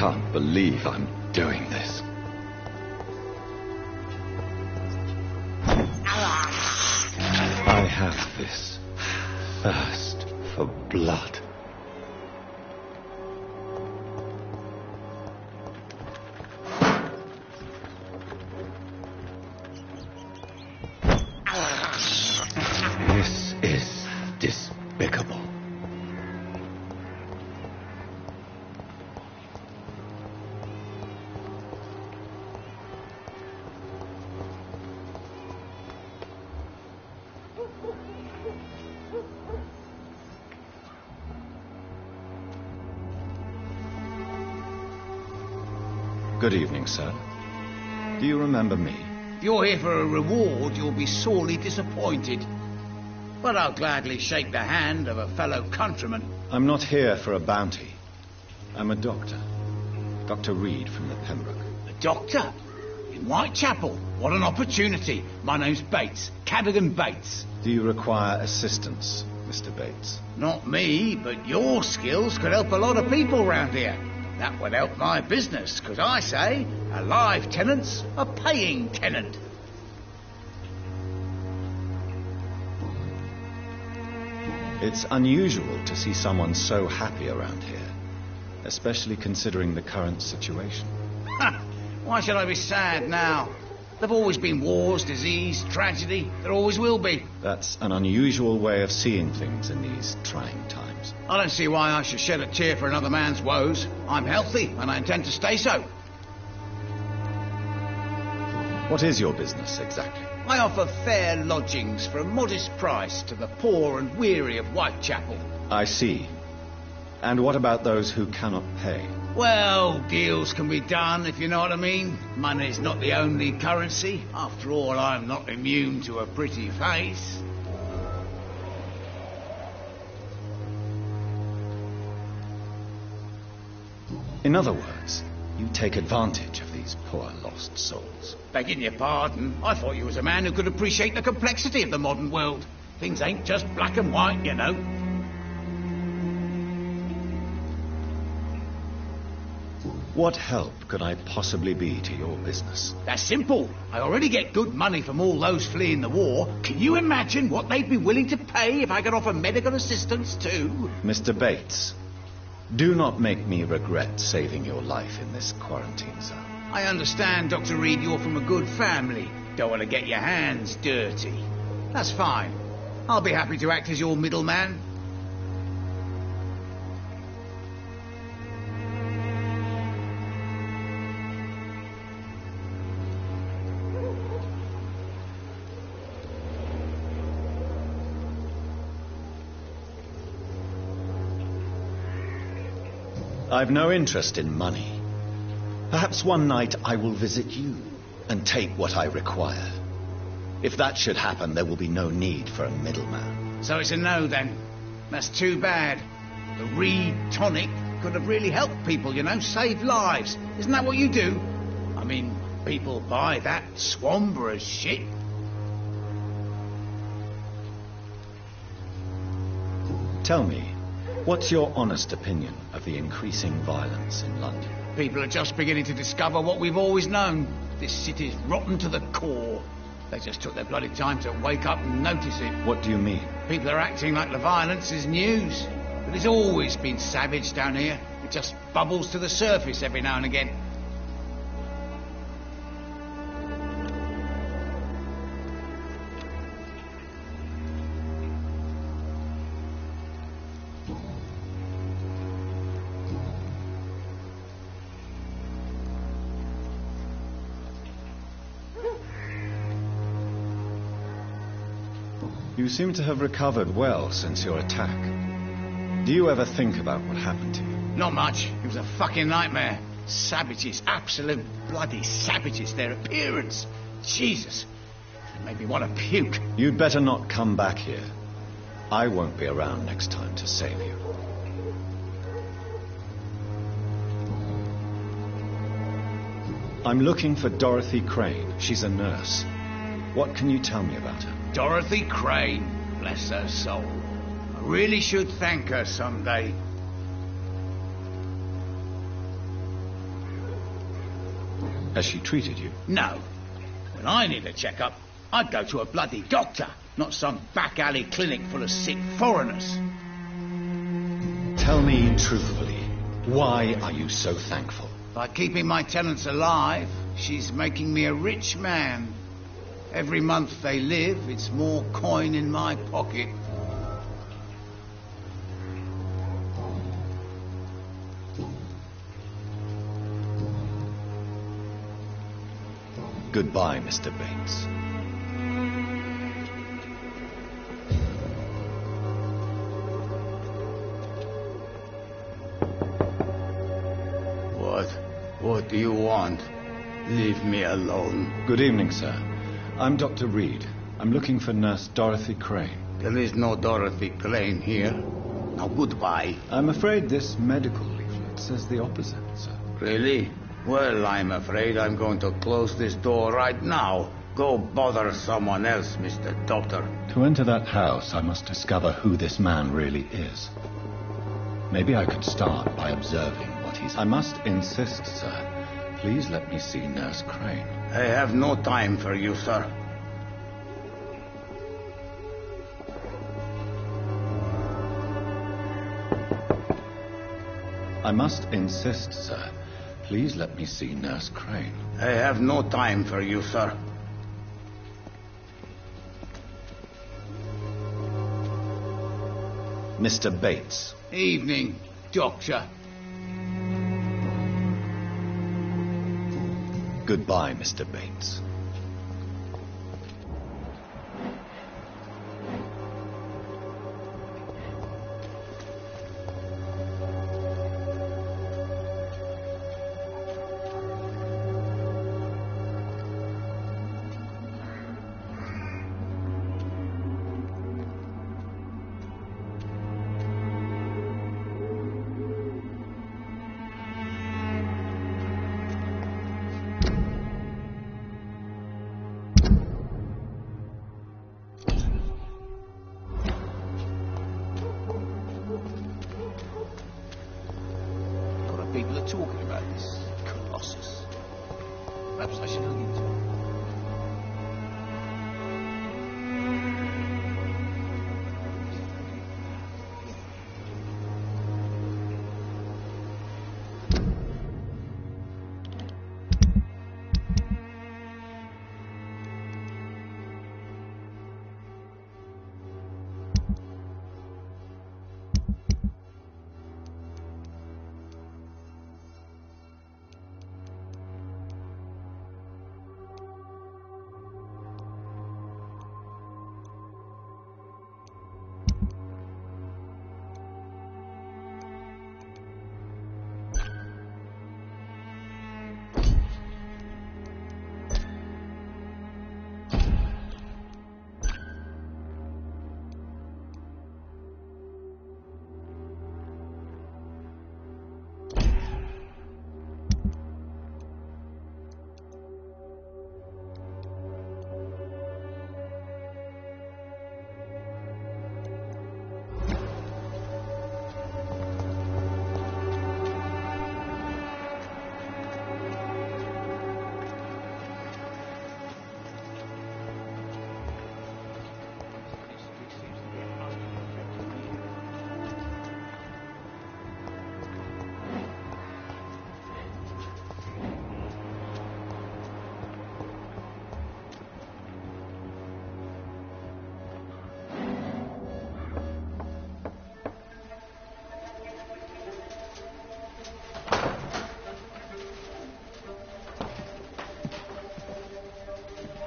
can't believe I'm doing this. I have this thirst for blood. This is despicable. Good evening, sir. Do you remember me? If you're here for a reward, you'll be sorely disappointed. But I'll gladly shake the hand of a fellow countryman. I'm not here for a bounty. I'm a doctor. Dr. Reed from the Pembroke. A doctor? In Whitechapel? What an opportunity. My name's Bates. Cadogan Bates. Do you require assistance, Mr. Bates? Not me, but your skills could help a lot of people round here. That would help my business, because I say a live tenant's a paying tenant. It's unusual to see someone so happy around here, especially considering the current situation. Why should I be sad now? There've always been wars, disease, tragedy. There always will be. That's an unusual way of seeing things in these trying times. I don't see why I should shed a tear for another man's woes. I'm healthy, and I intend to stay so. What is your business, exactly? I offer fair lodgings for a modest price to the poor and weary of Whitechapel. I see. And what about those who cannot pay? Well, deals can be done, if you know what I mean. Money's not the only currency. After all, I'm not immune to a pretty face. In other words, you take advantage of these poor lost souls. Begging your pardon, I thought you was a man who could appreciate the complexity of the modern world. Things ain't just black and white, you know. What help could I possibly be to your business? That's simple. I already get good money from all those fleeing the war. Can you imagine what they'd be willing to pay if I could offer medical assistance too? Mr. Bates, do not make me regret saving your life in this quarantine zone. I understand, Dr. Reed, you're from a good family. Don't want to get your hands dirty. That's fine. I'll be happy to act as your middleman. I've no interest in money. Perhaps one night I will visit you and take what I require. If that should happen, there will be no need for a middleman. So it's a no, then. That's too bad. The Reed tonic could have really helped people, you know, saved lives. Isn't that what you do? I mean, people buy that Swamburgh shit. Tell me, what's your honest opinion of the increasing violence in London? People are just beginning to discover what we've always known. This city's rotten to the core. They just took their bloody time to wake up and notice it. What do you mean? People are acting like the violence is news. But it's always been savage down here. It just bubbles to the surface every now and again. You seem to have recovered well since your attack. Do you ever think about what happened to you? Not much. It was a fucking nightmare. Savages, absolute bloody savages. Their appearance. Jesus. It made me want to puke. You'd better not come back here. I won't be around next time to save you. I'm looking for Dorothy Crane. She's a nurse. What can you tell me about her? Dorothy Crane. Bless her soul. I really should thank her someday. Has she treated you? No. When I need a checkup, I'd go to a bloody doctor, not some back alley clinic full of sick foreigners. Tell me truthfully, why are you so thankful? By keeping my tenants alive, she's making me a rich man. Every month they live, it's more coin in my pocket. Goodbye, Mr. Bates. What do you want? Leave me alone. Good evening, sir. I'm Dr. Reed. I'm looking for Nurse Dorothy Crane. There is no Dorothy Crane here. Now, goodbye. I'm afraid this medical leaflet says the opposite, sir. Really? Well, I'm afraid I'm going to close this door right now. Go bother someone else, Mr. Doctor. To enter that house, I must discover who this man really is. Maybe I could start by observing what he's... I must insist, sir. Please let me see Nurse Crane. I have no time for you, sir. I must insist, sir. Please let me see Nurse Crane. I have no time for you, sir. Mr. Bates. Evening, Doctor. Goodbye, Mr. Bates. People are talking about this colossus. Perhaps I should look into it.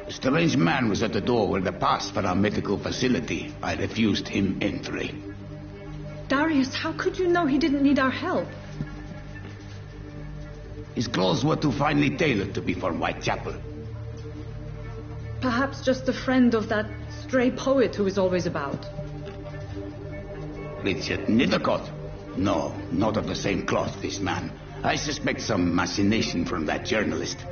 A strange man was at the door with a pass for our medical facility. I refused him entry. Darius, how could you know he didn't need our help? His clothes were too finely tailored to be for Whitechapel. Perhaps just a friend of that stray poet who is always about. Richard Nethercott? No, not of the same cloth, this man. I suspect some machination from that journalist.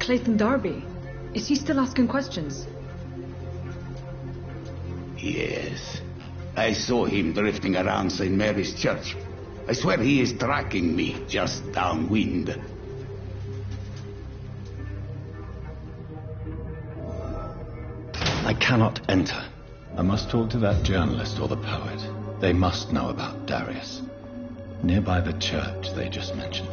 Clayton Darby. Is he still asking questions? Yes. I saw him drifting around St. Mary's Church. I swear he is tracking me just downwind. I cannot enter. I must talk to that journalist or the poet. They must know about Darius. Nearby the church they just mentioned.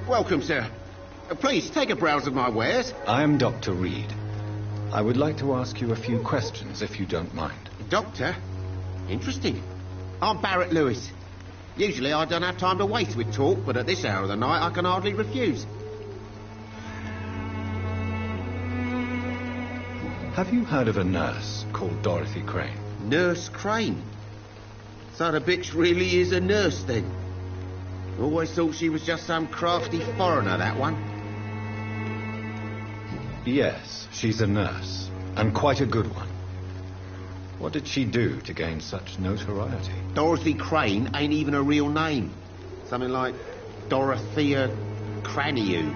Welcome, sir. Please, take a browse of my wares. I am Dr. Reed. I would like to ask you a few questions, if you don't mind. Doctor? Interesting. I'm Barrett Lewis. Usually I don't have time to waste with talk, but at this hour of the night I can hardly refuse. Have you heard of a nurse called Dorothy Crane? Nurse Crane? So the bitch really is a nurse, then? Always thought she was just some crafty foreigner, that one. Yes, she's a nurse, and quite a good one. What did she do to gain such notoriety? Dorothy Crane ain't even a real name. Something like Dorothea Cranew.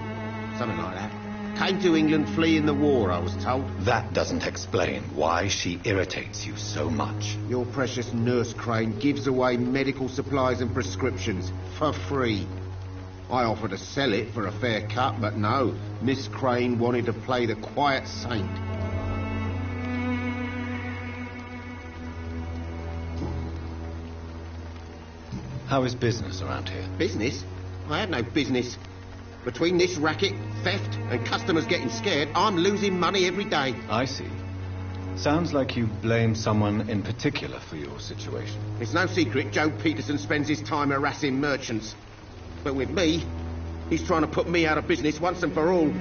Something like that. Came to England fleeing the war, I was told. That doesn't explain why she irritates you so much. Your precious Nurse Crane gives away medical supplies and prescriptions for free. I offered to sell it for a fair cut, but no. Miss Crane wanted to play the quiet saint. How is business around here? Business? I have no business. Between this racket, theft, and customers getting scared, I'm losing money every day. I see. Sounds like you blame someone in particular for your situation. It's no secret Joe Peterson spends his time harassing merchants. But with me, he's trying to put me out of business once and for all.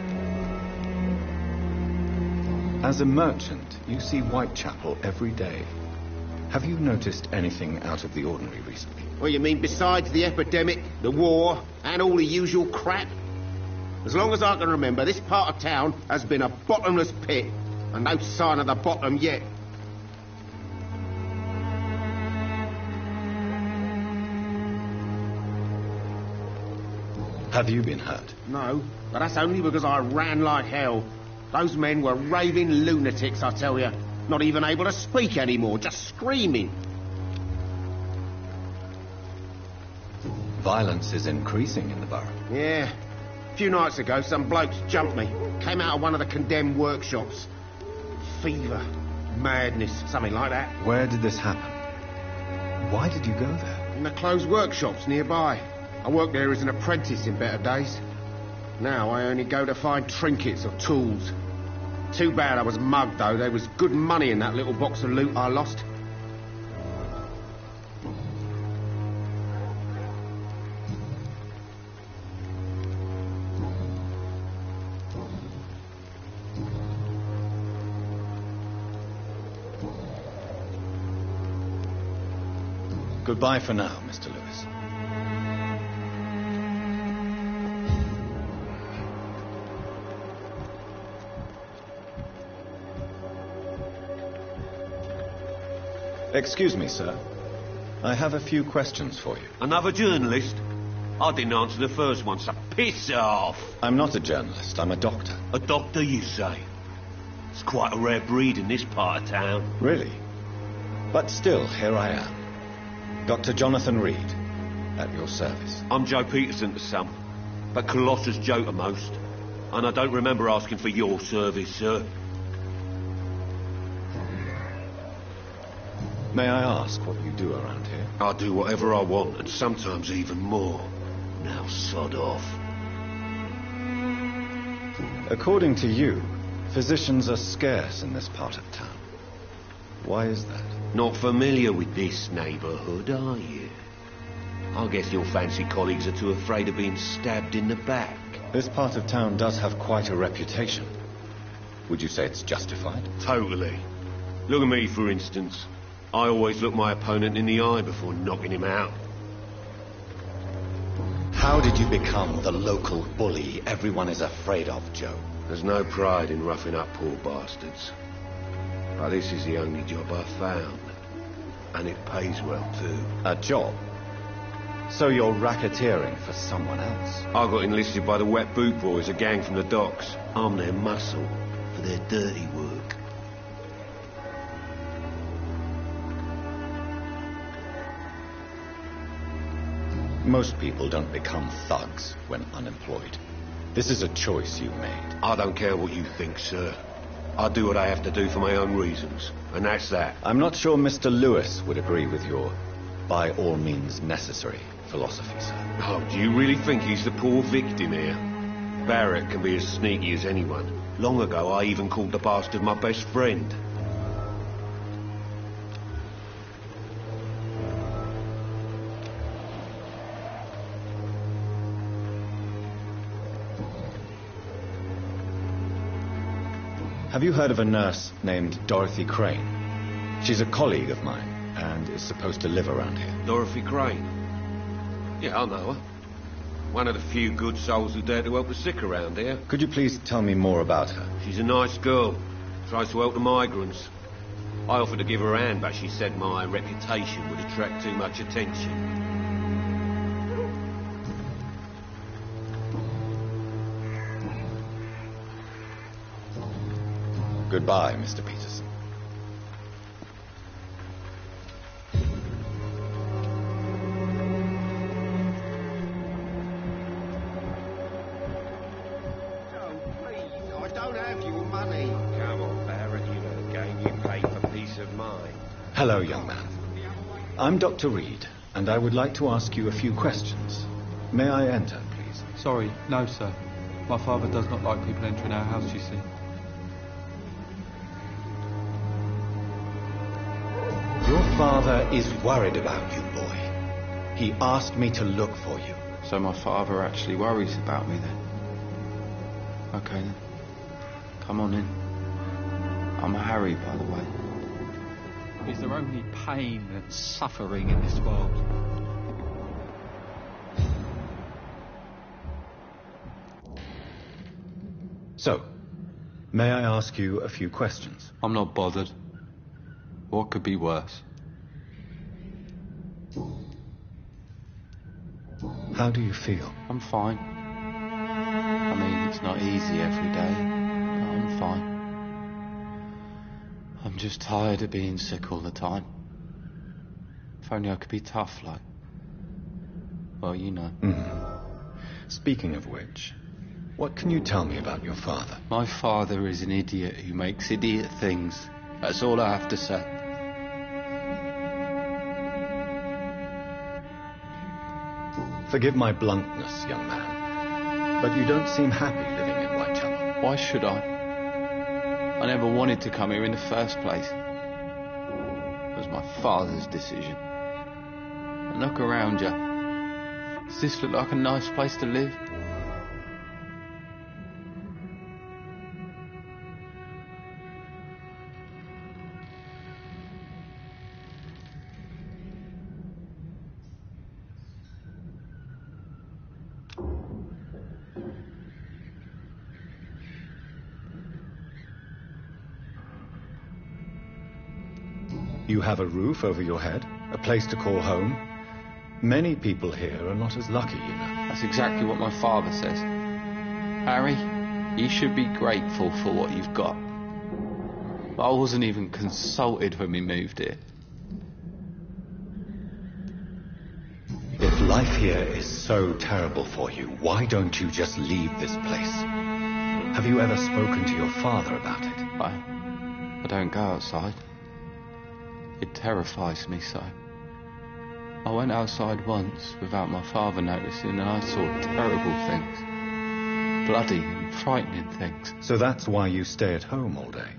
As a merchant, you see Whitechapel every day. Have you noticed anything out of the ordinary recently? What you mean besides the epidemic, the war, and all the usual crap? As long as I can remember, this part of town has been a bottomless pit, and no sign of the bottom yet. Have you been hurt? No, but that's only because I ran like hell. Those men were raving lunatics, I tell you. Not even able to speak anymore, just screaming. Violence is increasing in the borough. Yeah. A few nights ago, some blokes jumped me. Came out of one of the condemned workshops. Fever, madness, something like that. Where did this happen? Why did you go there? In the closed workshops nearby. I worked there as an apprentice in better days. Now I only go to find trinkets or tools. Too bad I was mugged, though. There was good money in that little box of loot I lost. Goodbye for now, Mr. Lewis. Excuse me, sir. I have a few questions for you. Another journalist? I didn't answer the first one, so piss off. I'm not a journalist, I'm a doctor. A doctor, you say? It's quite a rare breed in this part of town. Really? But still, here I am. Dr. Jonathan Reed, at your service. I'm Joe Peterson to some, but Colossus Joe to most. And I don't remember asking for your service, sir. May I ask what you do around here? I do whatever I want, and sometimes even more. Now sod off. According to you, physicians are scarce in this part of town. Why is that? Not familiar with this neighbourhood, are you? I guess your fancy colleagues are too afraid of being stabbed in the back. This part of town does have quite a reputation. Would you say it's justified? Totally. Look at me, for instance. I always look my opponent in the eye before knocking him out. How did you become the local bully everyone is afraid of, Joe? There's no pride in roughing up poor bastards. But this is the only job I've found. And it pays well, too. A job? So you're racketeering for someone else? I got enlisted by the Wet Boot Boys, a gang from the docks. I'm their muscle for their dirty work. Most people don't become thugs when unemployed. This is a choice you made. I don't care what you think, sir. I do what I have to do for my own reasons, and that's that. I'm not sure Mr. Lewis would agree with your by all means necessary philosophy, sir. Oh, do you really think he's the poor victim here? Barrett can be as sneaky as anyone. Long ago, I even called the bastard my best friend. Have you heard of a nurse named Dorothy Crane? She's a colleague of mine and is supposed to live around here. Dorothy Crane? Yeah, I know her. One of the few good souls who dare to help the sick around here. Could you please tell me more about her? She's a nice girl. Tries to help the migrants. I offered to give her a hand, but she said my reputation would attract too much attention. Goodbye, Mr. Peterson. No, please, I don't have your money. Come on, Barrett, you know the game. You pay for peace of mind. Hello, young man. I'm Dr. Reed, and I would like to ask you a few questions. May I enter, please? Sorry, no, sir. My father does not like people entering our house, you see. Your father is worried about you, boy. He asked me to look for you. So my father actually worries about me then? Okay then. Come on in. I'm Harry, by the way. Is there only pain and suffering in this world? So, may I ask you a few questions? I'm not bothered. What could be worse? How do you feel? I'm fine. I mean, it's not easy every day, but I'm fine. I'm just tired of being sick all the time. If only I could be tough, like... Well, you know. Speaking of which, what can you tell me about your father? My father is an idiot who makes idiot things. That's all I have to say. Forgive my bluntness, young man, but you don't seem happy living in Whitechapel. Why should I? I never wanted to come here in the first place. It was my father's decision. And look around you. Does this look like a nice place to live? You have a roof over your head, a place to call home. Many people here are not as lucky, you know. That's exactly what my father says. Harry, you should be grateful for what you've got. But I wasn't even consulted when we moved here. If life here is so terrible for you, why don't you just leave this place? Have you ever spoken to your father about it? I don't go outside. It terrifies me so. I went outside once without my father noticing and I saw terrible things. Bloody and frightening things. So that's why you stay at home all day?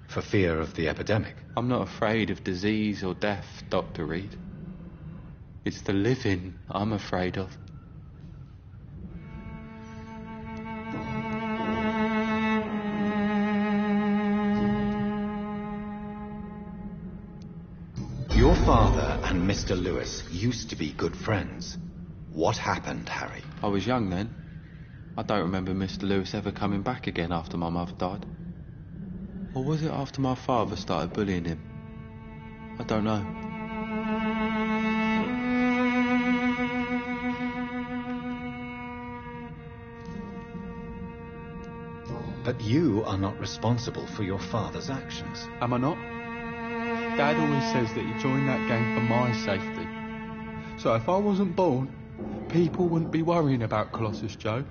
For fear of the epidemic? I'm not afraid of disease or death, Dr. Reed. It's the living I'm afraid of. Your father and Mr. Lewis used to be good friends. What happened, Harry? I was young then. I don't remember Mr. Lewis ever coming back again after my mother died. Or was it after my father started bullying him? I don't know. But you are not responsible for your father's actions. Am I not? Dad always says that he joined that gang for my safety. So if I wasn't born, people wouldn't be worrying about Colossus Joe.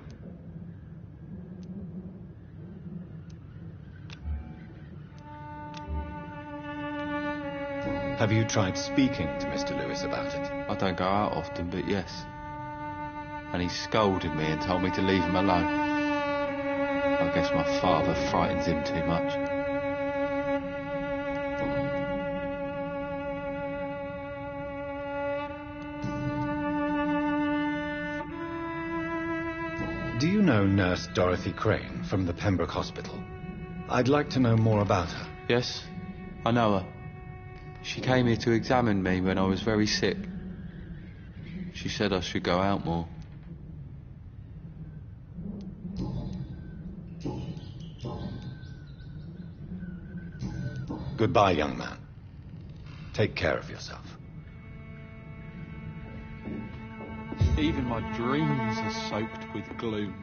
Have you tried speaking to Mr. Lewis about it? I don't go out often, but yes. And he scolded me and told me to leave him alone. I guess my father frightens him too much. Do you know Nurse Dorothy Crane from the Pembroke Hospital? I'd like to know more about her. Yes, I know her. She came here to examine me when I was very sick. She said I should go out more. Goodbye, young man. Take care of yourself. Even my dreams are soaked with gloom.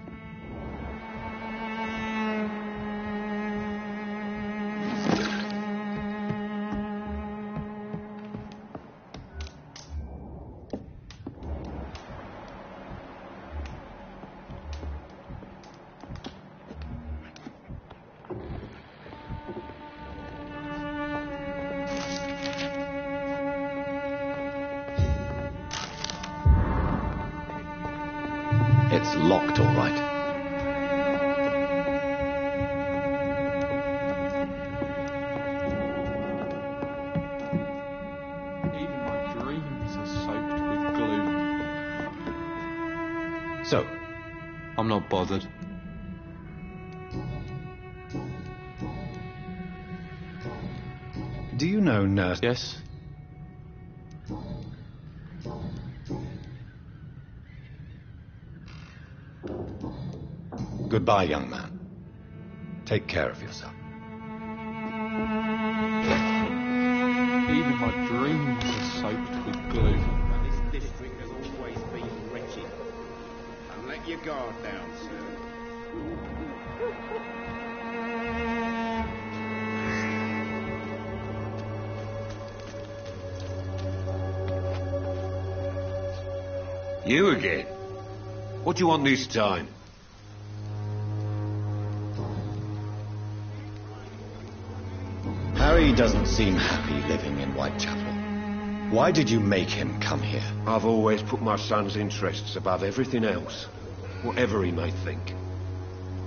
It's locked, all right. Even my dreams are soaked with gloom. So, I'm not bothered. do you know Nurse... Yes? Goodbye, young man. Take care of yourself. Even my dreams are soaked with gloom. This district has always been wretched. And let your guard down, sir. You again? What do you want this time? Harry doesn't seem happy living in Whitechapel. Why did you make him come here? I've always put my son's interests above everything else, whatever he may think.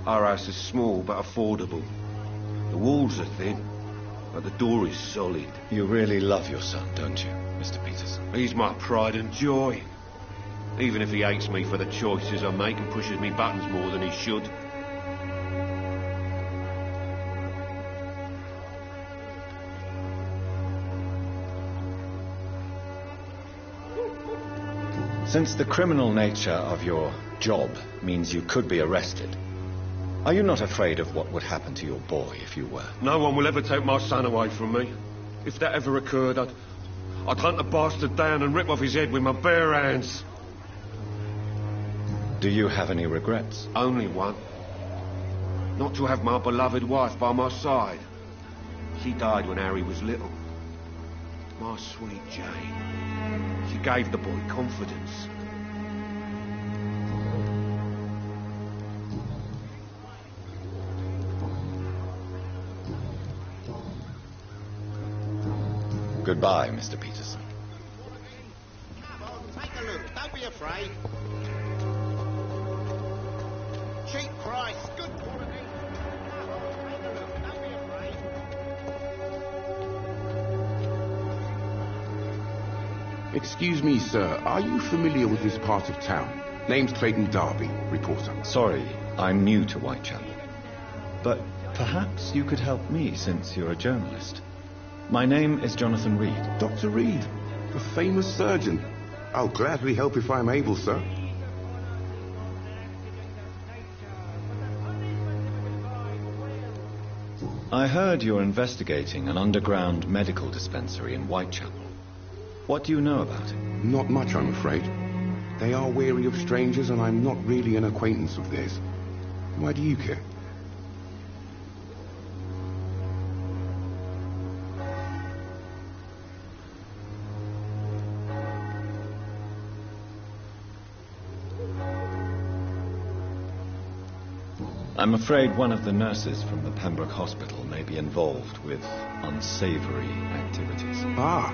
Our house is small but affordable. The walls are thin, but the door is solid. You really love your son, don't you, Mr. Peterson? He's my pride and joy. Even if he hates me for the choices I make and pushes me buttons more than he should. Since the criminal nature of your job means you could be arrested, are you not afraid of what would happen to your boy if you were? No one will ever take my son away from me. If that ever occurred, I'd hunt the bastard down and rip off his head with my bare hands. Do you have any regrets? Only one. Not to have my beloved wife by my side. She died when Harry was little. My sweet Jane. She gave the boy confidence. Goodbye, Mr. Peterson. Come on, take a look. Don't be afraid. Cheap price, good quality. Come on, take a look. Don't be afraid. Excuse me, sir. Are you familiar with this part of town? Name's Clayton Darby, reporter. Sorry, I'm new to Whitechapel. But perhaps you could help me since you're a journalist. My name is Jonathan Reed. Dr. Reed, the famous surgeon. I'll gladly help if I'm able, sir. I heard you're investigating an underground medical dispensary in Whitechapel. What do you know about it? Not much, I'm afraid. They are wary of strangers, and I'm not really an acquaintance of theirs. Why do you care? I'm afraid one of the nurses from the Pembroke Hospital may be involved with unsavory activities. Ah,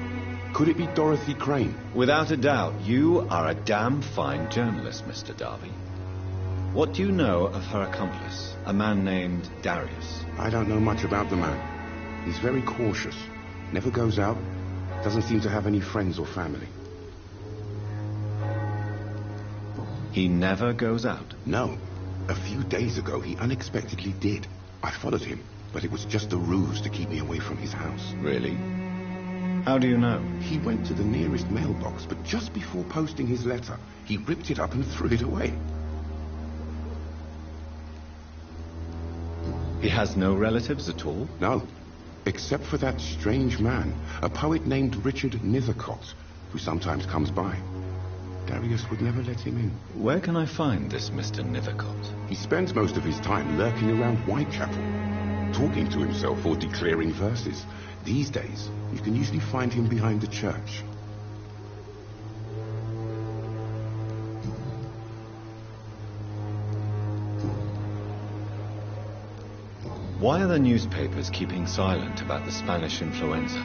could it be Dorothy Crane? Without a doubt, you are a damn fine journalist, Mr. Darby. What do you know of her accomplice, a man named Darius? I don't know much about the man. He's very cautious. Never goes out. Doesn't seem to have any friends or family. He never goes out? No. A few days ago, he unexpectedly did. I followed him, but it was just a ruse to keep me away from his house. Really? How do you know? He went to the nearest mailbox, but just before posting his letter, he ripped it up and threw it away. He has no relatives at all? No, except for that strange man, a poet named Richard Nethercott, who sometimes comes by. Darius would never let him in. Where can I find this Mr. Nethercott? He spends most of his time lurking around Whitechapel, talking to himself or declaring verses. These days, you can usually find him behind the church. Why are the newspapers keeping silent about the Spanish influenza?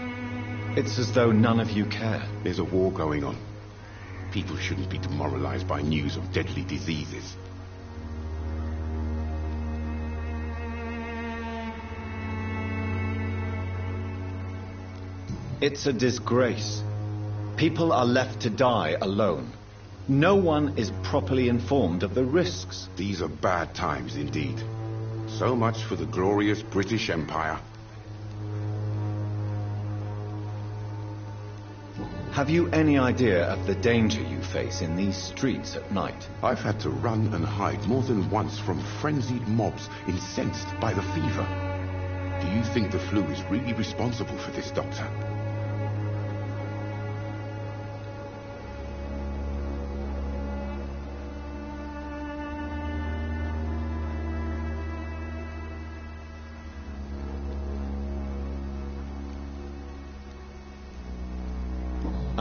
It's as though none of you care. There's a war going on. People shouldn't be demoralized by news of deadly diseases. It's a disgrace. People are left to die alone. No one is properly informed of the risks. These are bad times indeed. So much for the glorious British Empire. Have you any idea of the danger you face in these streets at night? I've had to run and hide more than once from frenzied mobs incensed by the fever. Do you think the flu is really responsible for this, Doctor?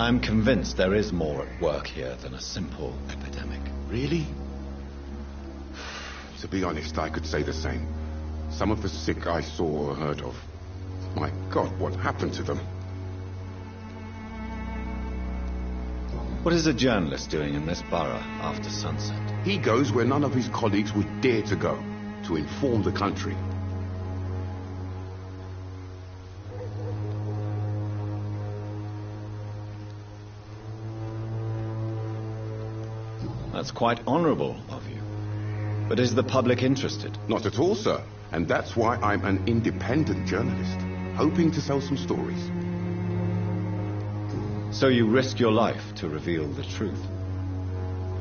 I'm convinced there is more at work here than a simple epidemic. Really? To be honest, I could say the same. Some of the sick I saw or heard of. My God, what happened to them? What is a journalist doing in this borough after sunset? He goes where none of his colleagues would dare to go, to inform the country. That's quite honorable of you. But is the public interested? Not at all, sir. And that's why I'm an independent journalist, hoping to sell some stories. So you risk your life to reveal the truth.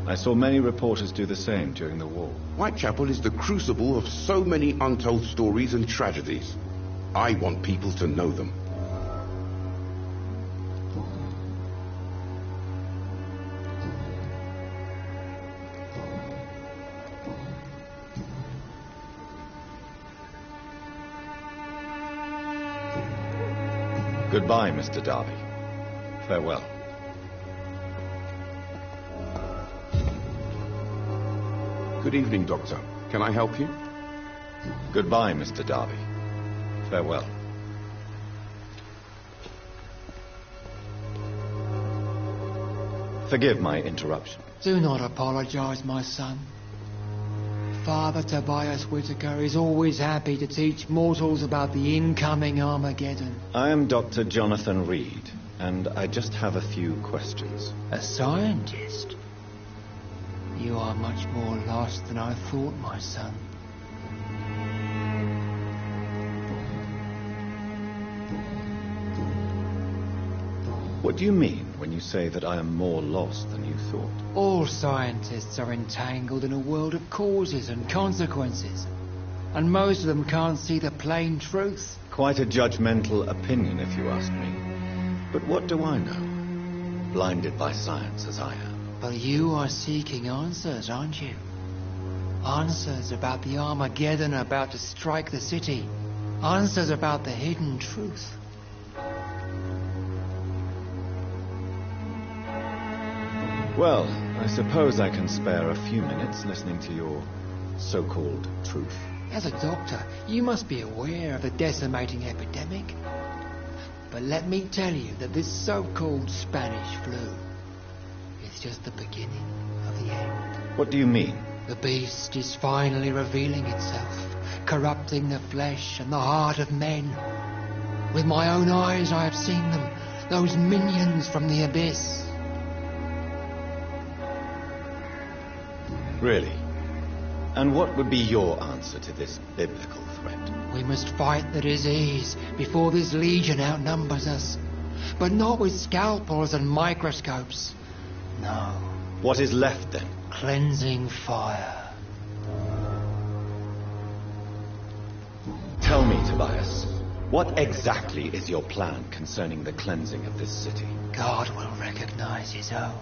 I saw many reporters do the same during the war. Whitechapel is the crucible of so many untold stories and tragedies. I want people to know them. Goodbye, Mr. Darby. Farewell. Good evening, Doctor. Can I help you? Goodbye, Mr. Darby. Farewell. Forgive my interruption. Do not apologize, my son. Father Tobias Whitaker is always happy to teach mortals about the incoming Armageddon. I am Dr. Jonathan Reed, and I just have a few questions. A scientist? You are much more lost than I thought, my son. What do you mean when you say that I am more lost than you thought? All scientists are entangled in a world of causes and consequences. and most of them can't see the plain truth. Quite a judgmental opinion, if you ask me. But what do I know? Blinded by science as I am. But you are seeking answers, aren't you? Answers about the Armageddon about to strike the city. Answers about the hidden truth. Well, I suppose I can spare a few minutes listening to your so-called truth. As a doctor, you must be aware of the decimating epidemic. But let me tell you that this so-called Spanish flu is just the beginning of the end. What do you mean? The beast is finally revealing itself, corrupting the flesh and the heart of men. With my own eyes I have seen them, those minions from the abyss. Really? And what would be your answer to this biblical threat? We must fight the disease before this legion outnumbers us. But not with scalpels and microscopes. No. What is left then? Cleansing fire. Tell me, Tobias, what exactly is your plan concerning the cleansing of this city? God will recognize his own.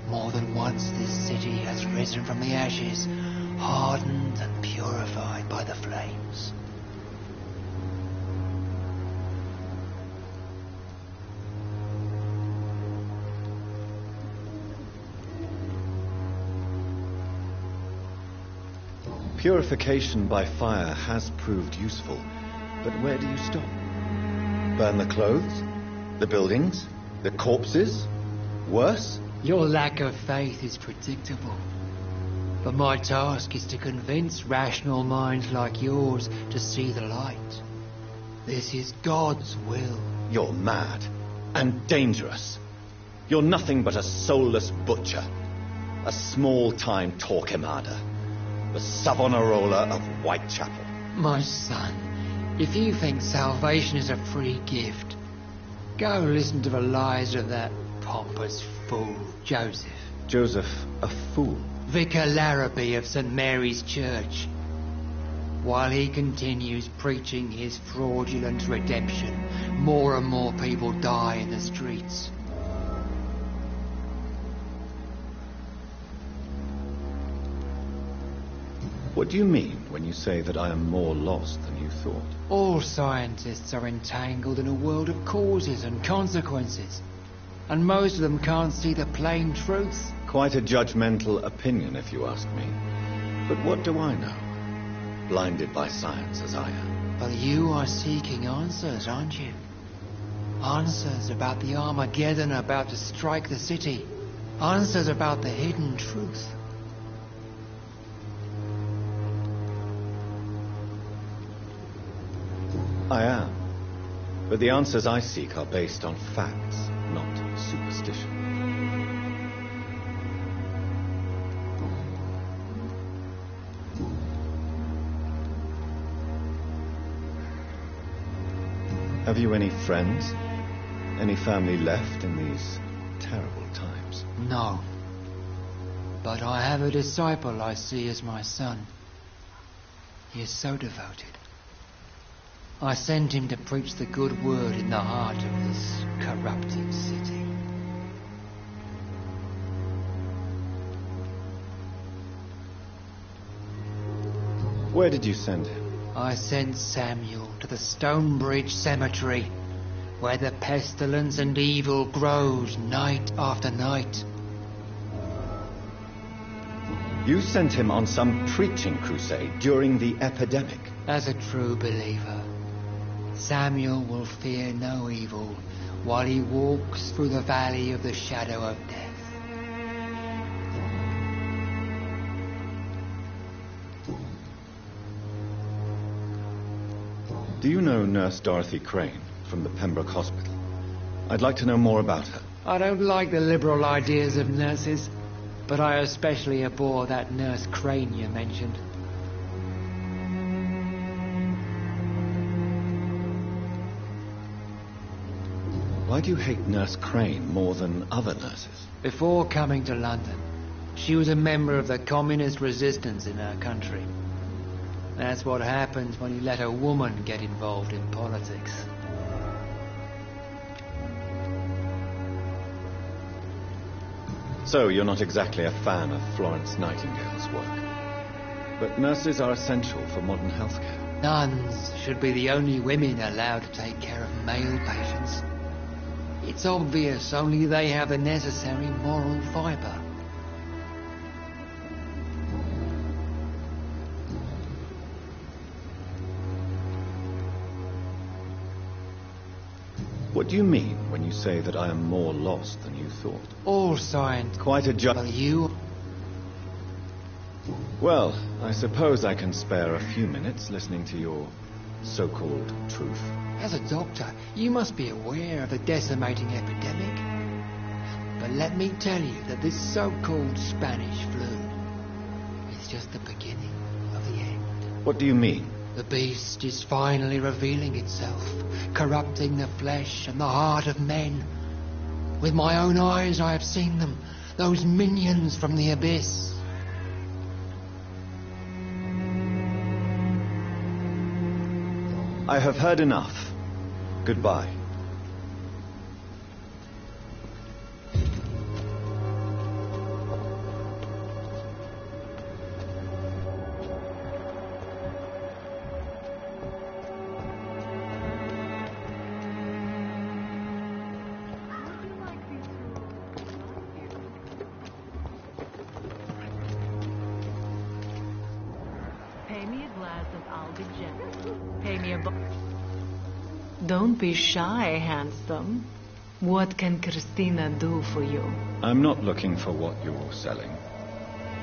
More than once this city has risen from the ashes, hardened and purified by the flames. Purification by fire has proved useful, but where do you stop? Burn the clothes? The buildings? The corpses? Worse? Your lack of faith is predictable. But my task is to convince rational minds like yours to see the light. This is God's will. You're mad and dangerous. You're nothing but a soulless butcher, a small-time Torquemada, the Savonarola of Whitechapel. My son, if you think salvation is a free gift, go listen to the lies of that pompous fool, Joseph. Joseph, a fool? Vicar Larrabee of St. Mary's Church. While he continues preaching his fraudulent redemption, more and more people die in the streets. What do you mean when you say that I am more lost than you thought? All scientists are entangled in a world of causes and consequences, and most of them can't see the plain truth. Quite a judgmental opinion, if you ask me. But what do I know? Blinded by science as I am. But you are seeking answers, aren't you? Answers about the Armageddon about to strike the city. Answers about the hidden truth. I am. But the answers I seek are based on facts, not superstition. Have you any friends? Any family left in these terrible times? No. But I have a disciple I see as my son. He is so devoted. I sent him to preach the good word in the heart of this corrupted city. Where did you send him? I sent Samuel to the Stonebridge Cemetery, where the pestilence and evil grows night after night. You sent him on some preaching crusade during the epidemic. As a true believer, Samuel will fear no evil while he walks through the valley of the shadow of death. Do you know Nurse Dorothy Crane from the Pembroke Hospital? I'd like to know more about her. I don't like the liberal ideas of nurses, but I especially abhor that Nurse Crane you mentioned. Why do you hate Nurse Crane more than other nurses? Before coming to London, she was a member of the communist resistance in her country. That's what happens when you let a woman get involved in politics. So, you're not exactly a fan of Florence Nightingale's work. But nurses are essential for modern healthcare. Nuns should be the only women allowed to take care of male patients. It's obvious only they have the necessary moral fibre. What do you mean when you say that I am more lost than you thought? All science. Quite a But you... Well, I suppose I can spare a few minutes listening to your so-called truth. As a doctor, you must be aware of the decimating epidemic. But let me tell you that this so-called Spanish flu is just the beginning of the end. What do you mean? The beast is finally revealing itself, corrupting the flesh and the heart of men. With my own eyes I have seen them, those minions from the abyss. I have heard enough. Goodbye. Pay me a glass and I'll be gentle. Pay me a... Don't be shy, handsome. What can Christina do for you? I'm not looking for what you're selling.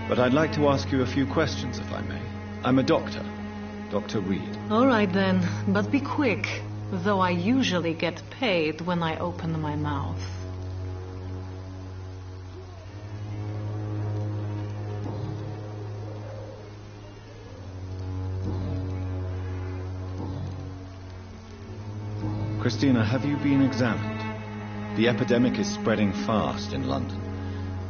But I'd like to ask you a few questions, if I may. I'm a doctor. Dr. Reed. All right then, but be quick. Though I usually get paid when I open my mouth. Christina, have you been examined? The epidemic is spreading fast in London,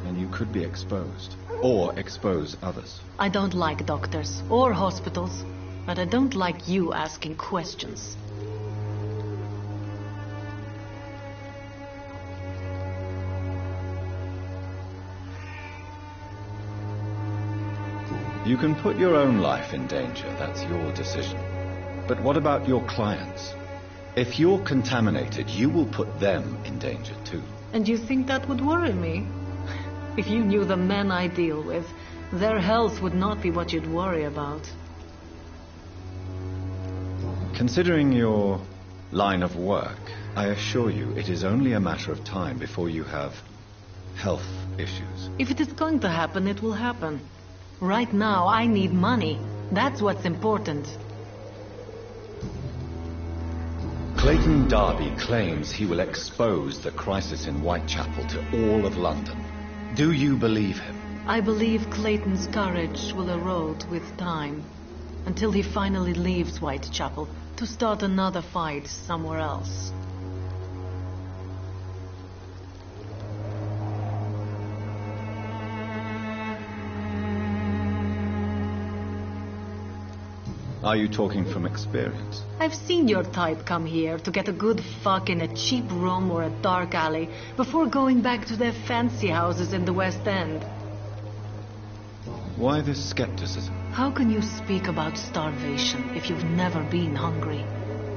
and you could be exposed, or expose others. I don't like doctors or hospitals, but I don't like you asking questions. You can put your own life in danger, that's your decision. But what about your clients? If you're contaminated, you will put them in danger too. And you think that would worry me? If you knew the men I deal with, their health would not be what you'd worry about. Considering your line of work, I assure you it is only a matter of time before you have health issues. If it is going to happen, it will happen. Right now, I need money. That's what's important. Clayton Darby claims he will expose the crisis in Whitechapel to all of London. Do you believe him? I believe Clayton's courage will erode with time, until he finally leaves Whitechapel to start another fight somewhere else. Are you talking from experience? I've seen your type come here to get a good fuck in a cheap room or a dark alley before going back to their fancy houses in the West End. Why this skepticism? How can you speak about starvation if you've never been hungry?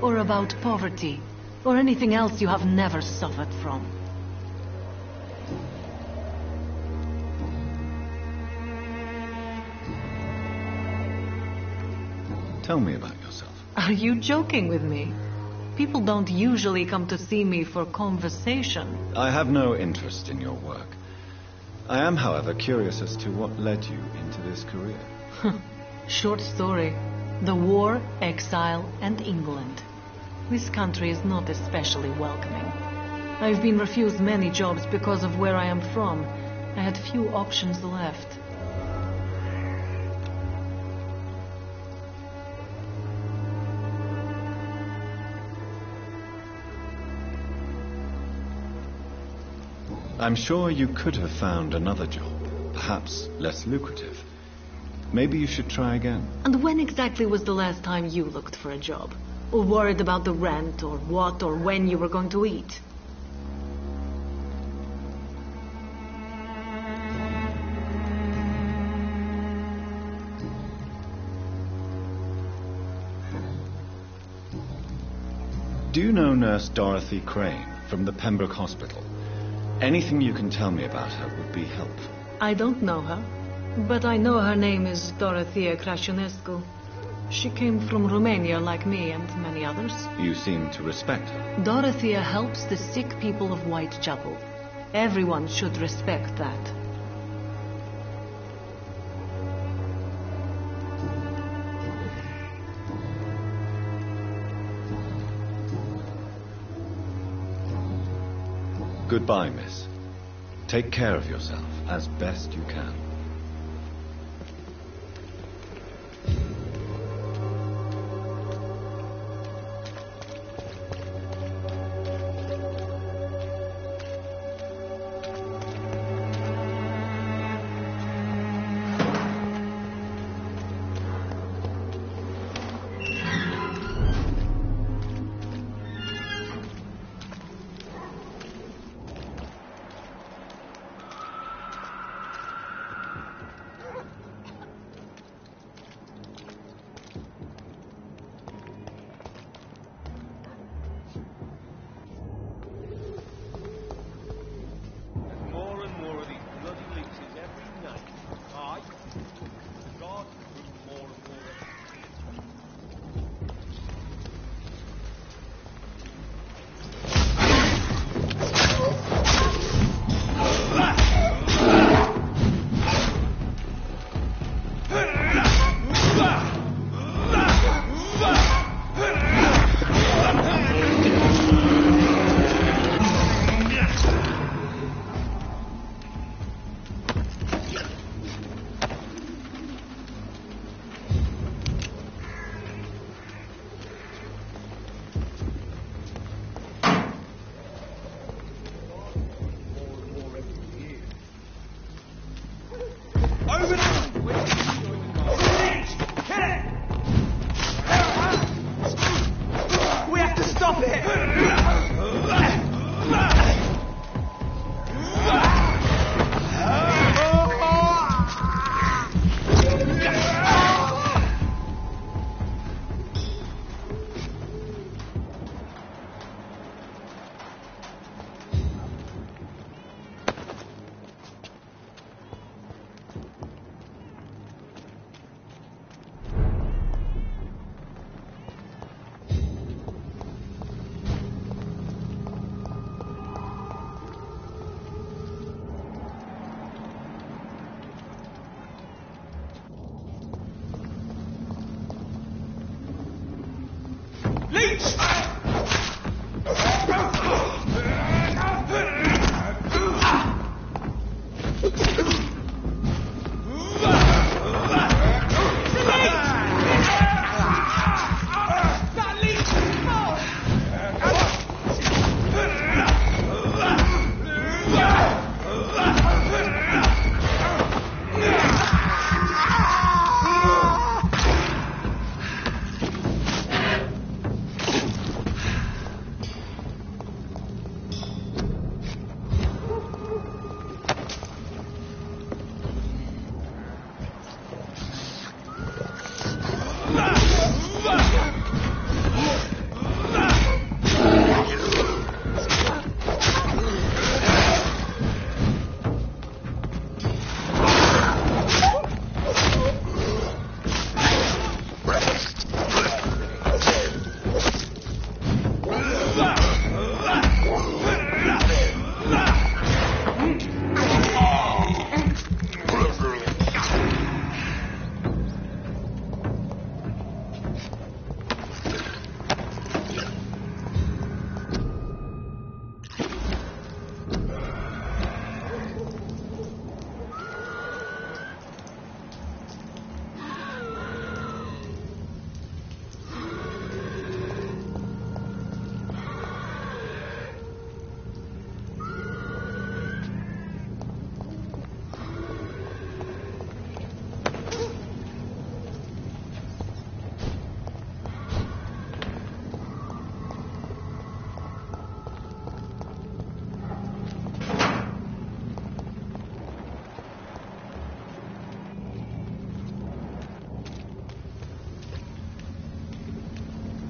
Or about poverty? Or anything else you have never suffered from? Tell me about yourself. Are you joking with me? People don't usually come to see me for conversation. I have no interest in your work. I am, however, curious as to what led you into this career. Short story. The war, exile, and England. This country is not especially welcoming. I've been refused many jobs because of where I am from. I had few options left. I'm sure you could have found another job, perhaps less lucrative. Maybe you should try again. And when exactly was the last time you looked for a job? Or worried about the rent, or what, or when you were going to eat? Do you know Nurse Dorothy Crane from the Pembroke Hospital? Anything you can tell me about her would be helpful. I don't know her, but I know her name is Dorothea Crăciunescu. She came from Romania like me and many others. You seem to respect her. Dorothea helps the sick people of Whitechapel. Everyone should respect that. Goodbye, miss. Take care of yourself as best you can.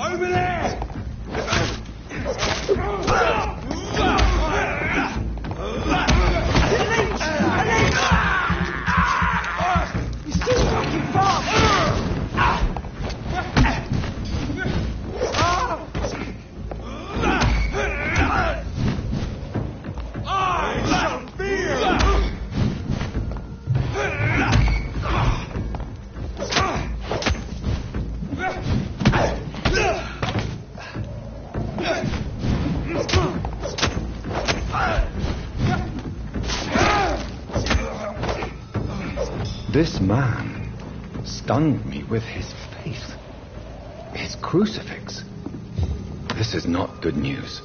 Over there! You're still fucking fast! This man stunned me with his faith. His crucifix. This is not good news.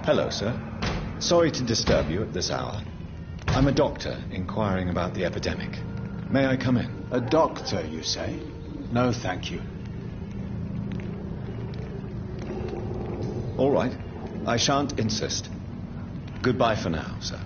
Hello, sir. Sorry to disturb you at this hour. I'm a doctor inquiring about the epidemic. May I come in? A doctor, you say? No, thank you. All right. I shan't insist. Goodbye for now, sir.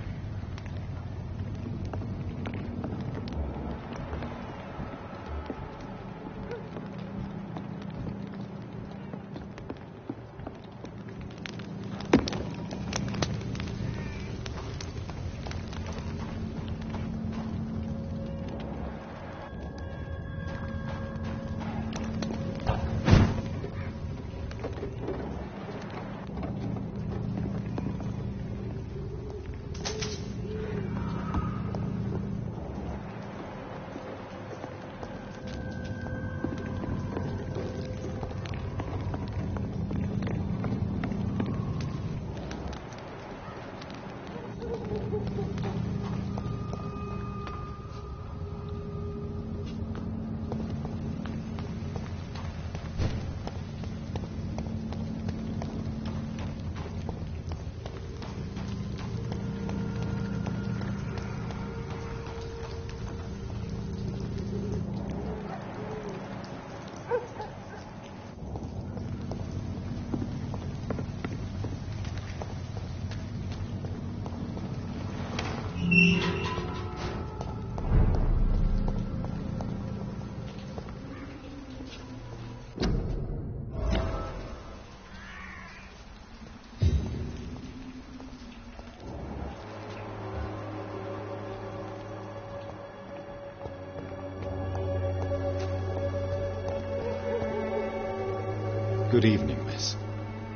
Good evening, miss.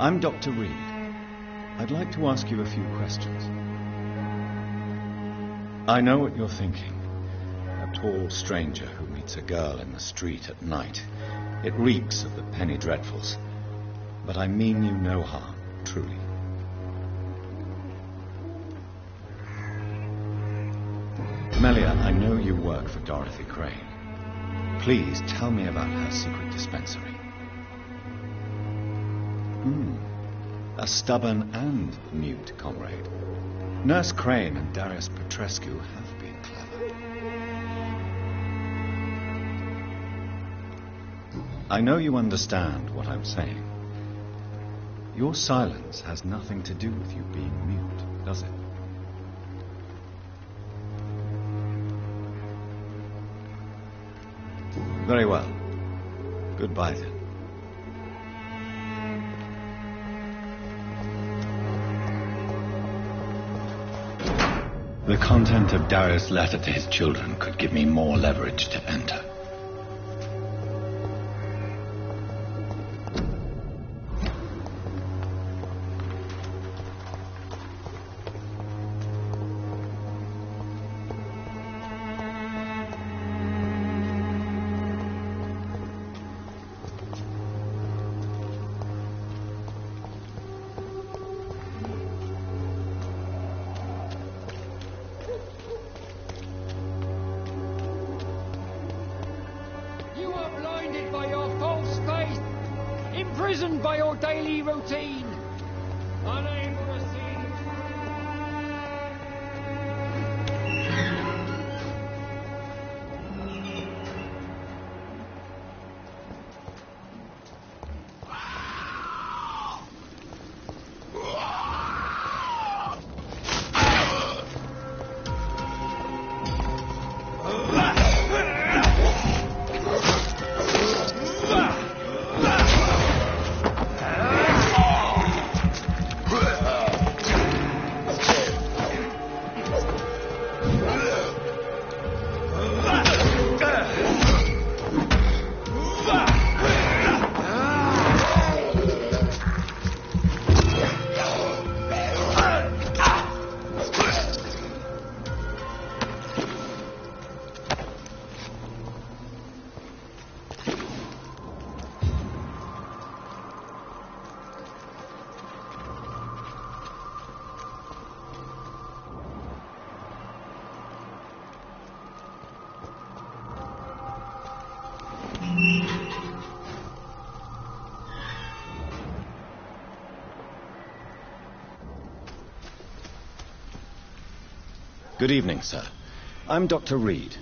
I'm Dr. Reed. I'd like to ask you a few questions. I know what you're thinking. A tall stranger who meets a girl in the street at night. It reeks of the penny dreadfuls. But I mean you no harm, truly. Melia, I know you work for Dorothy Crane. Please tell me about her secret dispensary. A stubborn and mute comrade. Nurse Crane and Darius Petrescu have been clever. I know you understand what I'm saying. Your silence has nothing to do with you being mute, does it? Very well. Goodbye then. The content of Darius' letter to his children could give me more leverage to enter. Imprisoned by your daily routine, unable to see. Good evening, sir. I'm Dr. Reed.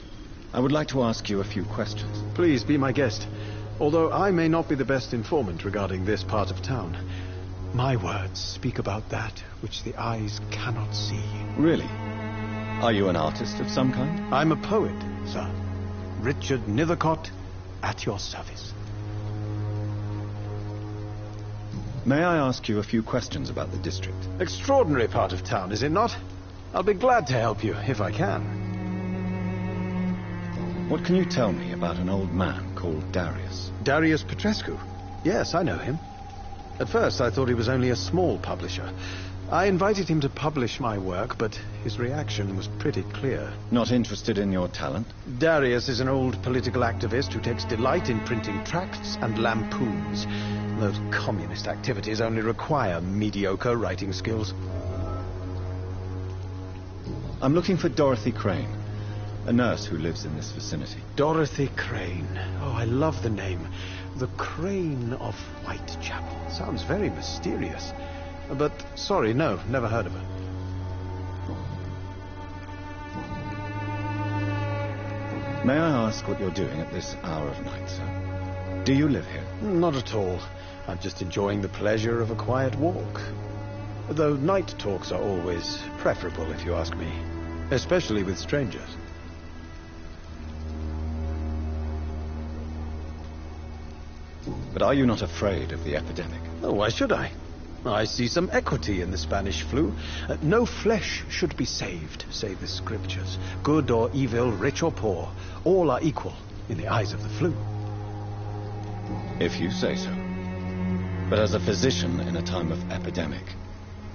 I would like to ask you a few questions. Please be my guest. Although I may not be the best informant regarding this part of town, my words speak about that which the eyes cannot see. Really? Are you an artist of some kind? I'm a poet, sir. Richard Nethercott, at your service. May I ask you a few questions about the district? Extraordinary part of town, is it not? I'll be glad to help you, if I can. What can you tell me about an old man called Darius? Darius Petrescu? Yes, I know him. At first, I thought he was only a small publisher. I invited him to publish my work, but his reaction was pretty clear. Not interested in your talent? Darius is an old political activist who takes delight in printing tracts and lampoons. Those communist activities only require mediocre writing skills. I'm looking for Dorothy Crane, a nurse who lives in this vicinity. Dorothy Crane. Oh, I love the name. The Crane of Whitechapel. Sounds very mysterious. But, sorry, no, never heard of her. May I ask what you're doing at this hour of night, sir? Do you live here? Not at all. I'm just enjoying the pleasure of a quiet walk. Though night talks are always preferable, if you ask me. Especially with strangers. But are you not afraid of the epidemic? Oh, why should I? I see some equity in the Spanish flu. No flesh should be saved, say the scriptures. Good or evil, rich or poor, all are equal in the eyes of the flu. If you say so. But as a physician in a time of epidemic,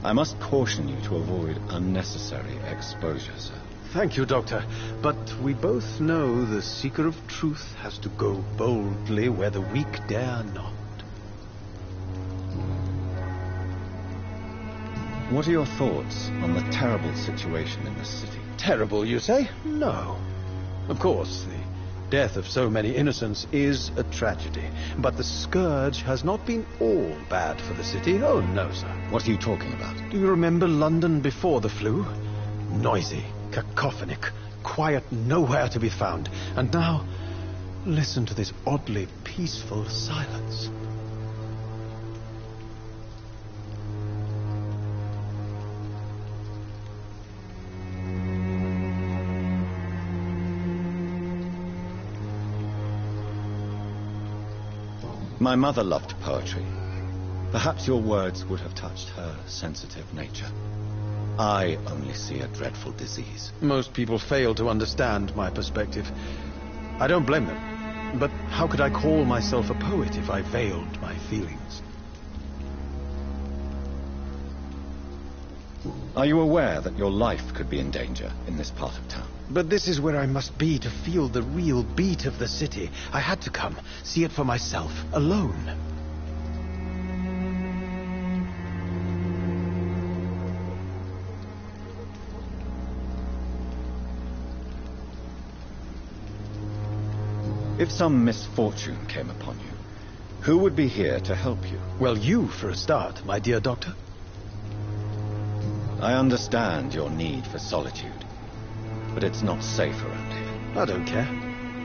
I must caution you to avoid unnecessary exposure, sir. Thank you, Doctor. But we both know the seeker of truth has to go boldly where the weak dare not. What are your thoughts on the terrible situation in the city? Terrible, you say? No. Of course, the death of so many innocents is a tragedy. But the scourge has not been all bad for the city. Oh, no, sir. What are you talking about? Do you remember London before the flu? Noisy, cacophonic, quiet nowhere to be found. And now, listen to this oddly peaceful silence. My mother loved poetry. Perhaps your words would have touched her sensitive nature. I only see a dreadful disease. Most people fail to understand my perspective. I don't blame them. But how could I call myself a poet if I veiled my feelings? Are you aware that your life could be in danger in this part of town? But this is where I must be to feel the real beat of the city. I had to come, see it for myself, alone. If some misfortune came upon you, who would be here to help you? Well, you, for a start, my dear doctor. I understand your need for solitude, but it's not safe around here. I don't care.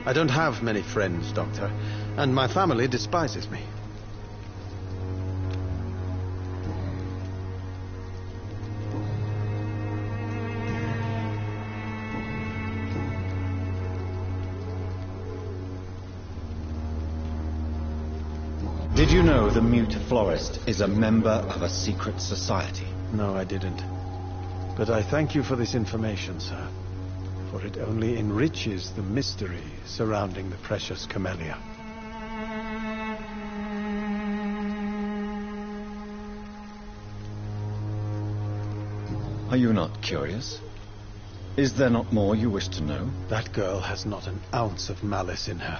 I don't have many friends, Doctor, and my family despises me. Did you know the mute florist is a member of a secret society? No, I didn't. But I thank you for this information, sir. For it only enriches the mystery surrounding the precious camellia. Are you not curious? Is there not more you wish to know? That girl has not an ounce of malice in her.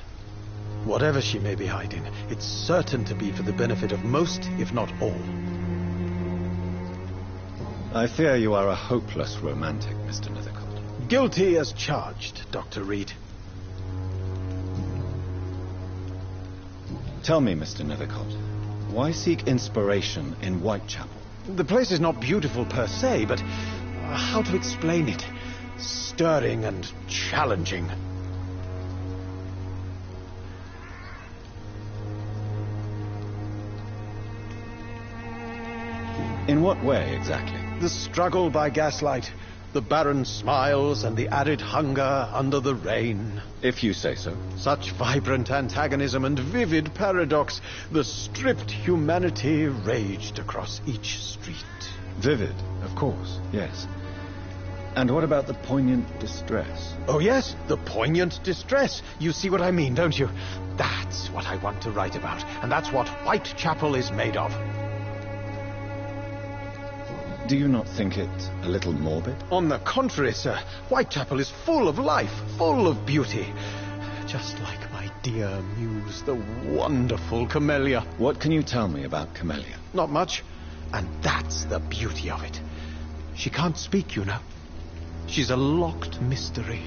Whatever she may be hiding, it's certain to be for the benefit of most, if not all. I fear you are a hopeless romantic, Mr. Nethercott. Guilty as charged, Dr. Reed. Tell me, Mr. Nethercott, why seek inspiration in Whitechapel? The place is not beautiful per se, but how to explain it? Stirring and challenging. In what way, exactly? The struggle by gaslight, the barren smiles and the arid hunger under the rain. If you say so. Such vibrant antagonism and vivid paradox. The stripped humanity raged across each street. Vivid, of course, yes. And what about the poignant distress? Oh, yes, the poignant distress. You see what I mean, don't you? That's what I want to write about, and that's what Whitechapel is made of. Do you not think it a little morbid? On the contrary, sir. Whitechapel is full of life, full of beauty. Just like my dear muse, the wonderful Camellia. What can you tell me about Camellia? Not much. And that's the beauty of it. She can't speak, you know. She's a locked mystery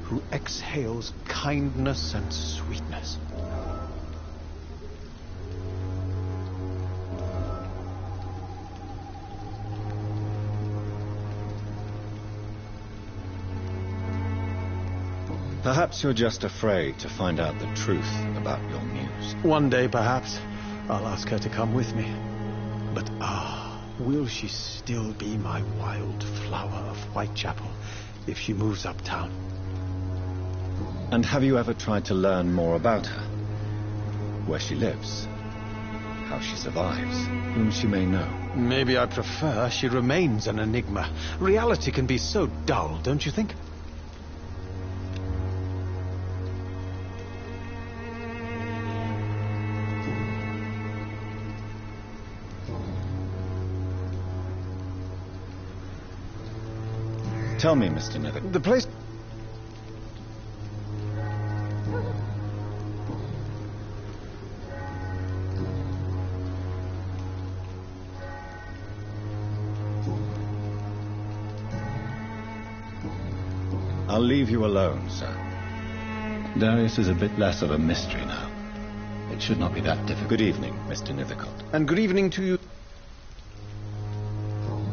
who exhales kindness and sweetness. Perhaps you're just afraid to find out the truth about your muse. One day, perhaps, I'll ask her to come with me. But will she still be my wild flower of Whitechapel if she moves uptown? And have you ever tried to learn more about her? Where she lives? How she survives? Whom she may know? Maybe I prefer she remains an enigma. Reality can be so dull, don't you think? Tell me, Mr. Nethercott. The place... I'll leave you alone, sir. Darius is a bit less of a mystery now. It should not be that difficult. Good evening, Mr. Nethercott. And good evening to you.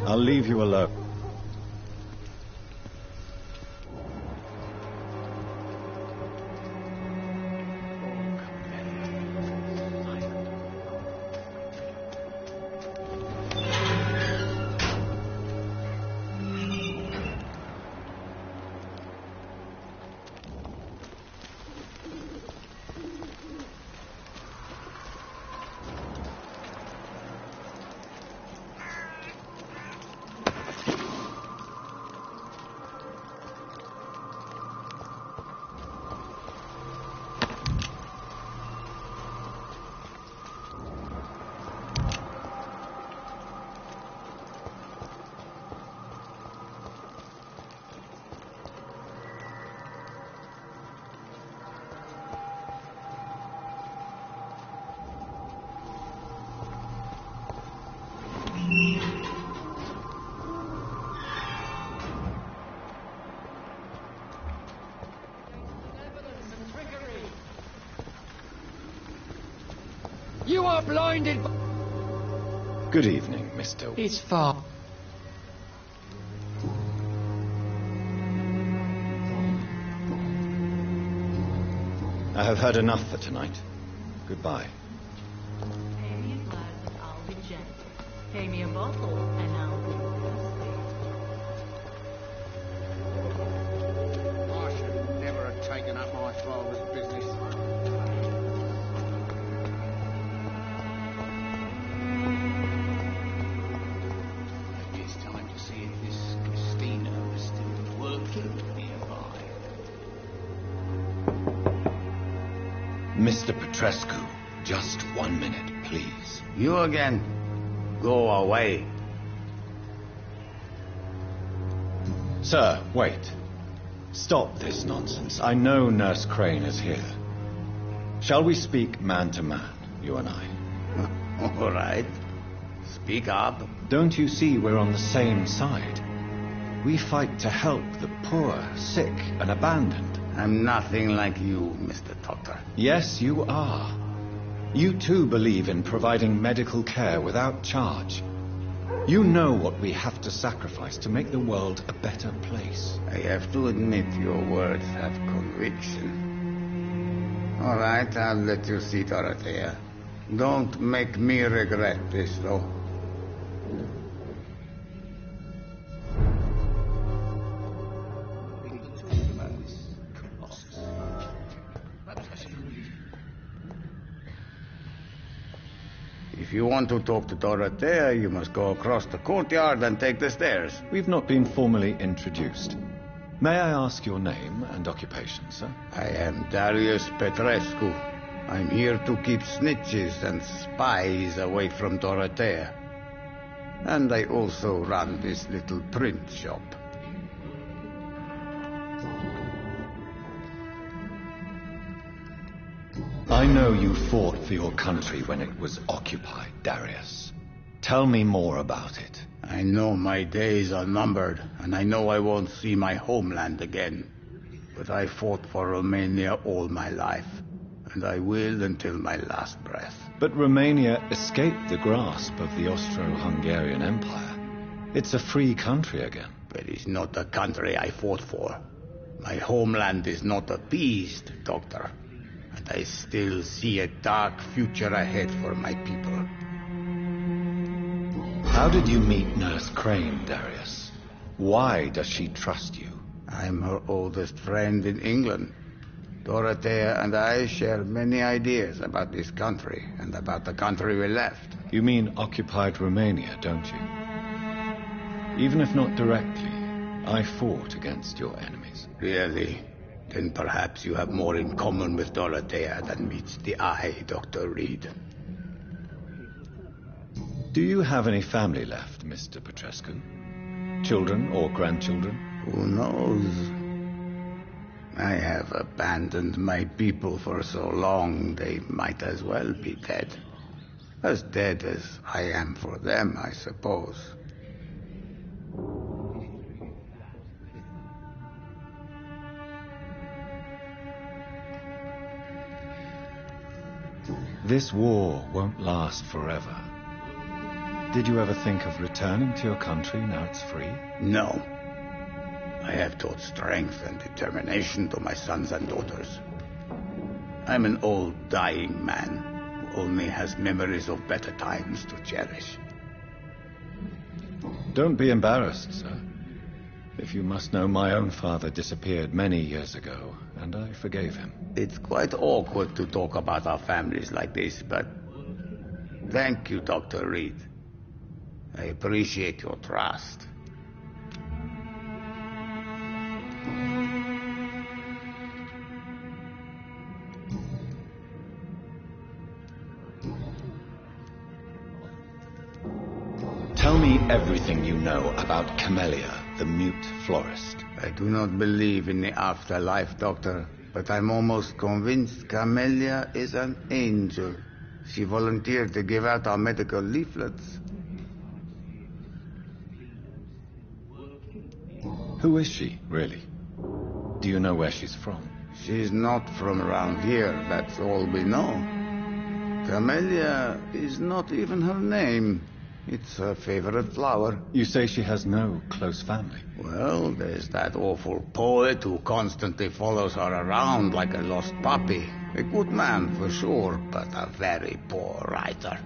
I'll leave you alone. You are blinded. Good evening, Mr. It's far. I have heard enough for tonight. Goodbye. Pay me a glass and I'll be gentle. Pay me a bottle and I'll be thirsty. I should never have taken up my father's business. Maybe it's time to see if this Christina is still working nearby. Mr. Petrescu, just 1 minute, please. You again? Go away. Sir, wait. Stop this nonsense. I know Nurse Crane is here. Shall we speak man to man, you and I? All right. Speak up. Don't you see we're on the same side? We fight to help the poor, sick, and abandoned. I'm nothing like you, Mr. Doctor. Yes, you are. You too believe in providing medical care without charge. You know what we have to sacrifice to make the world a better place. I have to admit your words have conviction. All right, I'll let you see Dorothea. Don't make me regret this, though. If you want to talk to Dorothea, you must go across the courtyard and take the stairs. We've not been formally introduced. May I ask your name and occupation, sir? I am Darius Petrescu. I'm here to keep snitches and spies away from Dorothea. And I also run this little print shop. I know you fought for your country when it was occupied, Darius. Tell me more about it. I know my days are numbered, and I know I won't see my homeland again. But I fought for Romania all my life, and I will until my last breath. But Romania escaped the grasp of the Austro-Hungarian Empire. It's a free country again. But it's not the country I fought for. My homeland is not appeased, Doctor. And I still see a dark future ahead for my people. How did you meet Nurse Crane, Darius? Why does she trust you? I'm her oldest friend in England. Dorothea and I share many ideas about this country and about the country we left. You mean occupied Romania, don't you? Even if not directly, I fought against your enemies. Really? Then perhaps you have more in common with Dorothea than meets the eye, Dr. Reed. Do you have any family left, Mr. Petrescu? Children or grandchildren? Who knows? I have abandoned my people for so long, they might as well be dead. As dead as I am for them, I suppose. This war won't last forever. Did you ever think of returning to your country now it's free? No. I have taught strength and determination to my sons and daughters. I'm an old, dying man who only has memories of better times to cherish. Don't be embarrassed, sir. If you must know, my own father disappeared many years ago, and I forgave him. It's quite awkward to talk about our families like this, but thank you, Dr. Reed. I appreciate your trust. Tell me everything you know about Camellia, the mute florist. I do not believe in the afterlife, Doctor, but I'm almost convinced Camellia is an angel. She volunteered to give out our medical leaflets. Who is she, really? Do you know where she's from? She's not from around here, that's all we know. Camellia is not even her name. It's her favorite flower. You say she has no close family? Well, there's that awful poet who constantly follows her around like a lost puppy. A good man, for sure, but a very poor writer.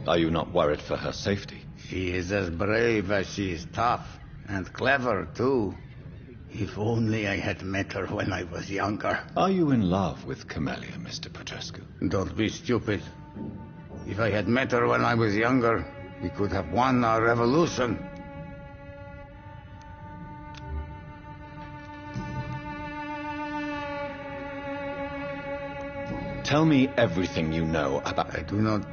Are you not worried for her safety? She is as brave as she is tough, and clever, too. If only I had met her when I was younger. Are you in love with Camellia, Mr. Petrescu? Don't be stupid. If I had met her when I was younger, we could have won our revolution. Tell me everything you know about... I do not...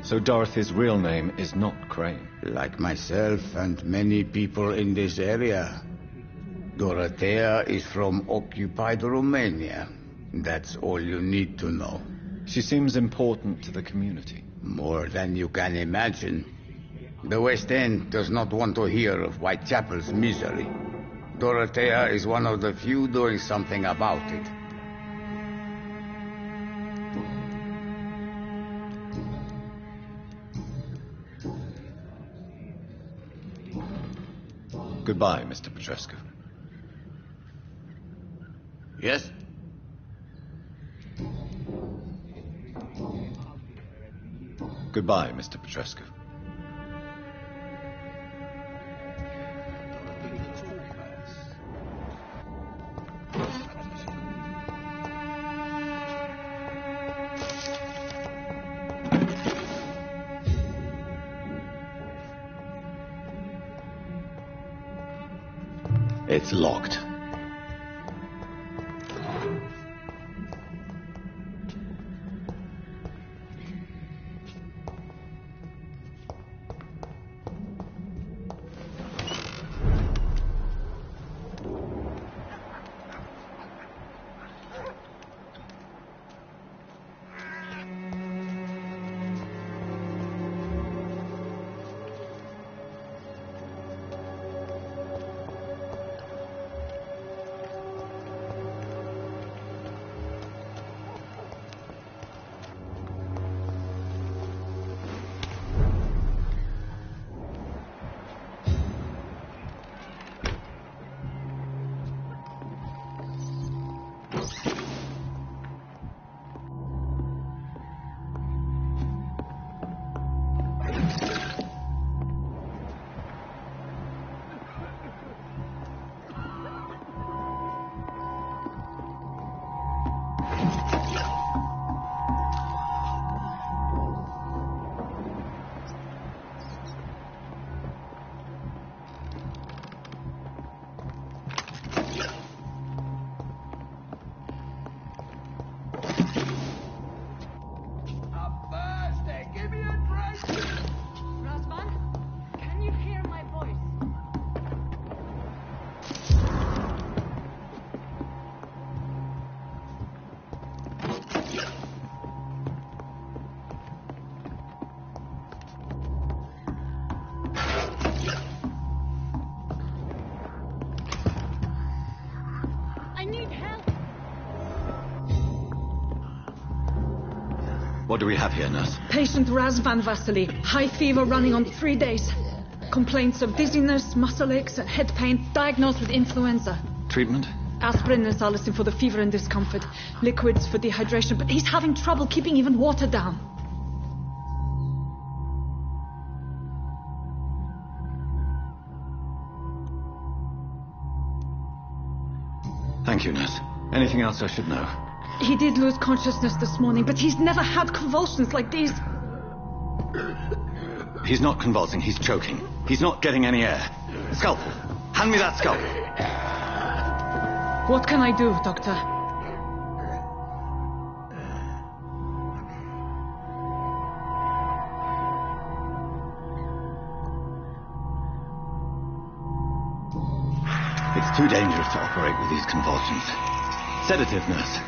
So Dorothy's real name is not Crane? Like myself and many people in this area. Dorothea is from occupied Romania. That's all you need to know. She seems important to the community. More than you can imagine. The West End does not want to hear of Whitechapel's misery. Dorothea is one of the few doing something about it. Goodbye, Mr. Petrescu. Yes? Goodbye, Mr. Petrescu. It's locked. What do we have here, nurse? Patient Raz Van Vasily. High fever running on 3 days. Complaints of dizziness, muscle aches, head pain. Diagnosed with influenza. Treatment? Aspirin and salicin for the fever and discomfort. Liquids for dehydration, but he's having trouble keeping even water down. Thank you, nurse. Anything else I should know? He did lose consciousness this morning, but he's never had convulsions like these. He's not convulsing, he's choking. He's not getting any air. Scalpel. Hand me that scalpel. What can I do, Doctor? It's too dangerous to operate with these convulsions. Sedative, nurse.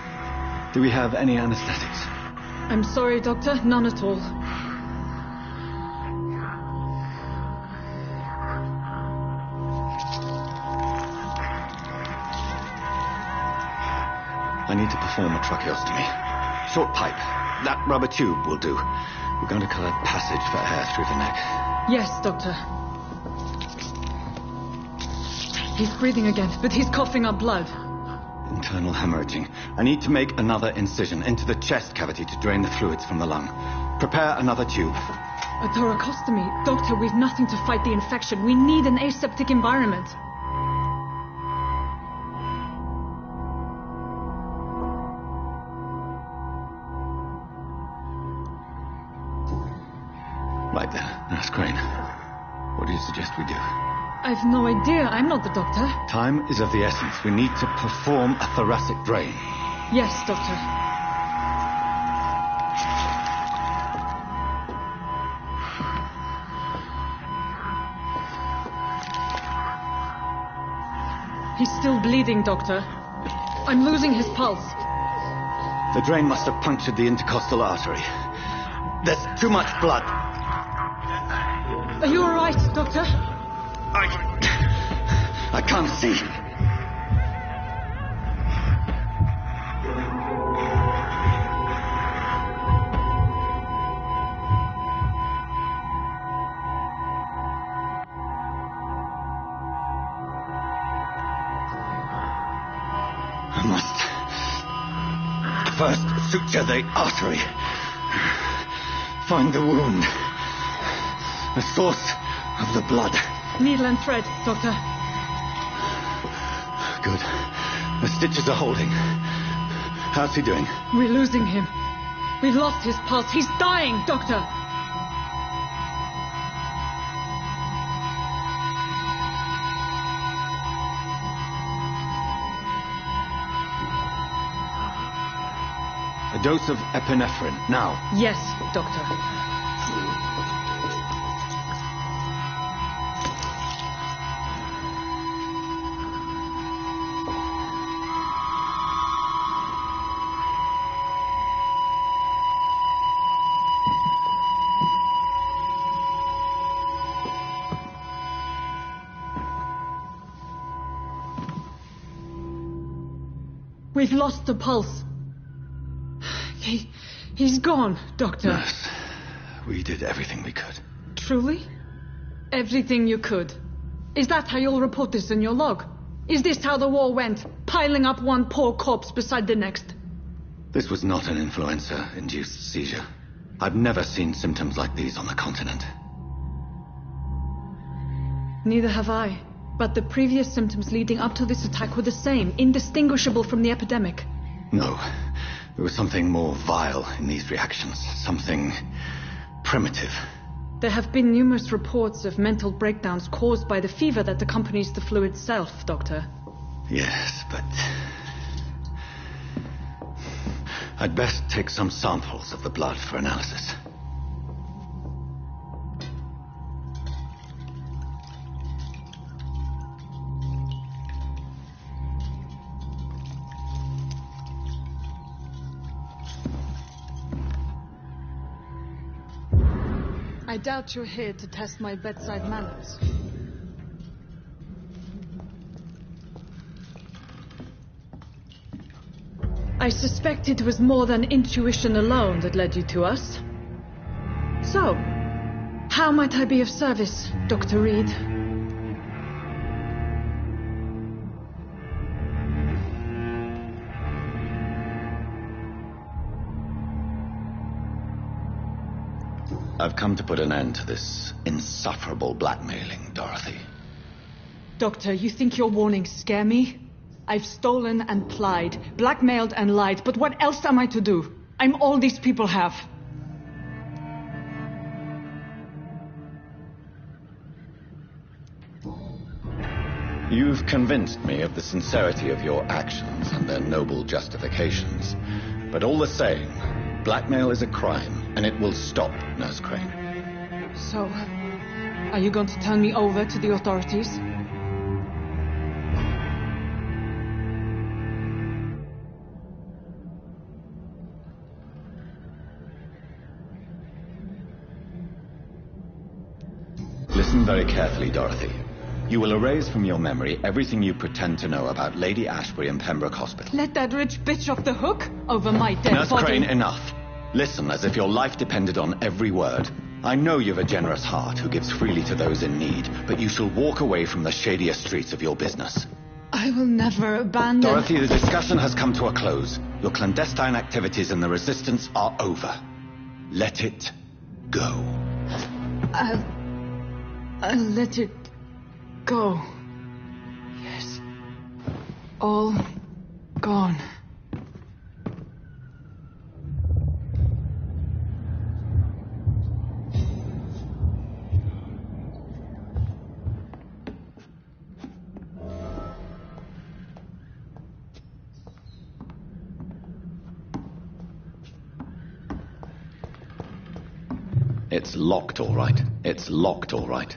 Do we have any anesthetics? I'm sorry, Doctor. None at all. I need to perform a tracheostomy. Short pipe. That rubber tube will do. We're going to cut a passage for air through the neck. Yes, Doctor. He's breathing again, but he's coughing up blood. Internal hemorrhaging. I need to make another incision into the chest cavity to drain the fluids from the lung. Prepare another tube. A thoracostomy. Doctor, we've nothing to fight the infection. We need an aseptic environment. Right there, Nurse Crane. What do you suggest we do? I've no idea. I'm not the doctor. Time is of the essence. We need to perform a thoracic drain. Yes, Doctor. He's still bleeding, Doctor. I'm losing his pulse. The drain must have punctured the intercostal artery. There's too much blood. Are you all right, Doctor? I can't see. I must first suture the artery. Find the wound. The source of the blood. Needle and thread, Doctor. Good. The stitches are holding. How's he doing? We're losing him. We've lost his pulse. He's dying, Doctor. A dose of epinephrine, now. Yes, Doctor. We've lost the pulse. He's gone, Doctor. Nurse, we did everything we could. Truly? Everything you could. Is that how you'll report this in your log? Is this how the war went? Piling up one poor corpse beside the next? This was not an influenza-induced seizure. I've never seen symptoms like these on the continent. Neither have I. But the previous symptoms leading up to this attack were the same, indistinguishable from the epidemic. No. There was something more vile in these reactions. Something primitive. There have been numerous reports of mental breakdowns caused by the fever that accompanies the flu itself, Doctor. Yes, but I'd best take some samples of the blood for analysis. I doubt you're here to test my bedside manners. I suspect it was more than intuition alone that led you to us. So, how might I be of service, Dr. Reed? I've come to put an end to this insufferable blackmailing, Dorothy. Doctor, you think your warnings scare me? I've stolen and plied, blackmailed and lied, but what else am I to do? I'm all these people have. You've convinced me of the sincerity of your actions and their noble justifications. But all the same, blackmail is a crime, and it will stop, Nurse Crane. So, are you going to turn me over to the authorities? Listen very carefully, Dorothy. You will erase from your memory everything you pretend to know about Lady Ashbury and Pembroke Hospital. Let that rich bitch off the hook over my dead Nurse body. Crane, enough. Listen as if your life depended on every word. I know you've a generous heart who gives freely to those in need, but you shall walk away from the shadier streets of your business. I will never abandon... Dorothy, the discussion has come to a close. Your clandestine activities in the Resistance are over. Let it go. I'll let it go. Yes. All gone. It's locked, all right. It's locked, all right.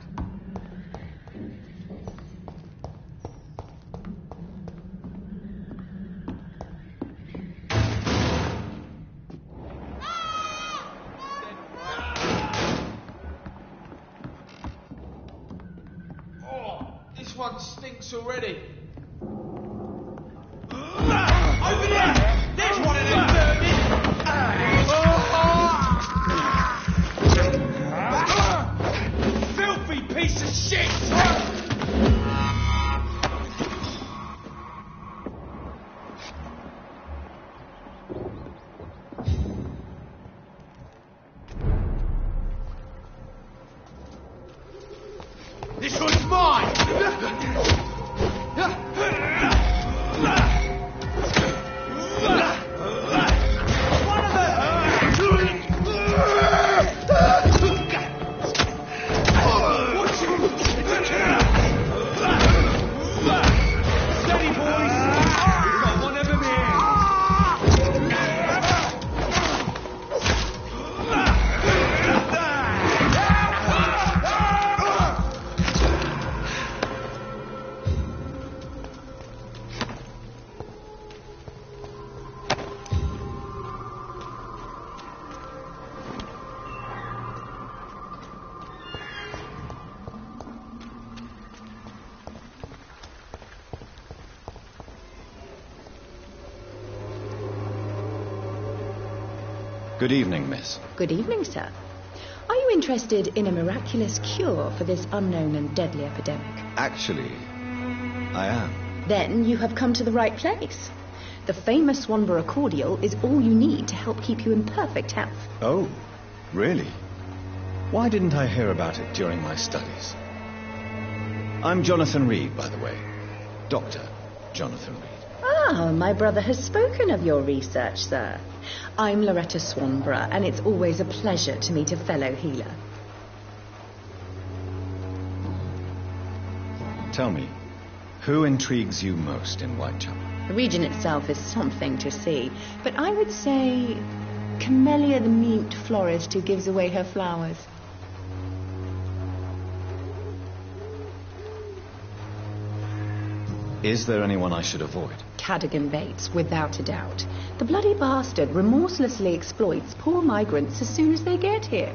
This one stinks already. Over there! There's one of them vermin! Filthy piece of shit! This one's mine! Good evening, miss. Good evening, sir. Are you interested in a miraculous cure for this unknown and deadly epidemic? Actually, I am. Then you have come to the right place. The famous Swanborough cordial is all you need to help keep you in perfect health. Oh, really? Why didn't I hear about it during my studies? I'm Jonathan Reed, by the way. Dr. Jonathan Reed. Ah, my brother has spoken of your research, sir. I'm Loretta Swanborough, and it's always a pleasure to meet a fellow healer. Tell me, who intrigues you most in Whitechapel? The region itself is something to see, but I would say Camellia the mute florist who gives away her flowers. Is there anyone I should avoid? Cadogan Bates, without a doubt. The bloody bastard remorselessly exploits poor migrants as soon as they get here.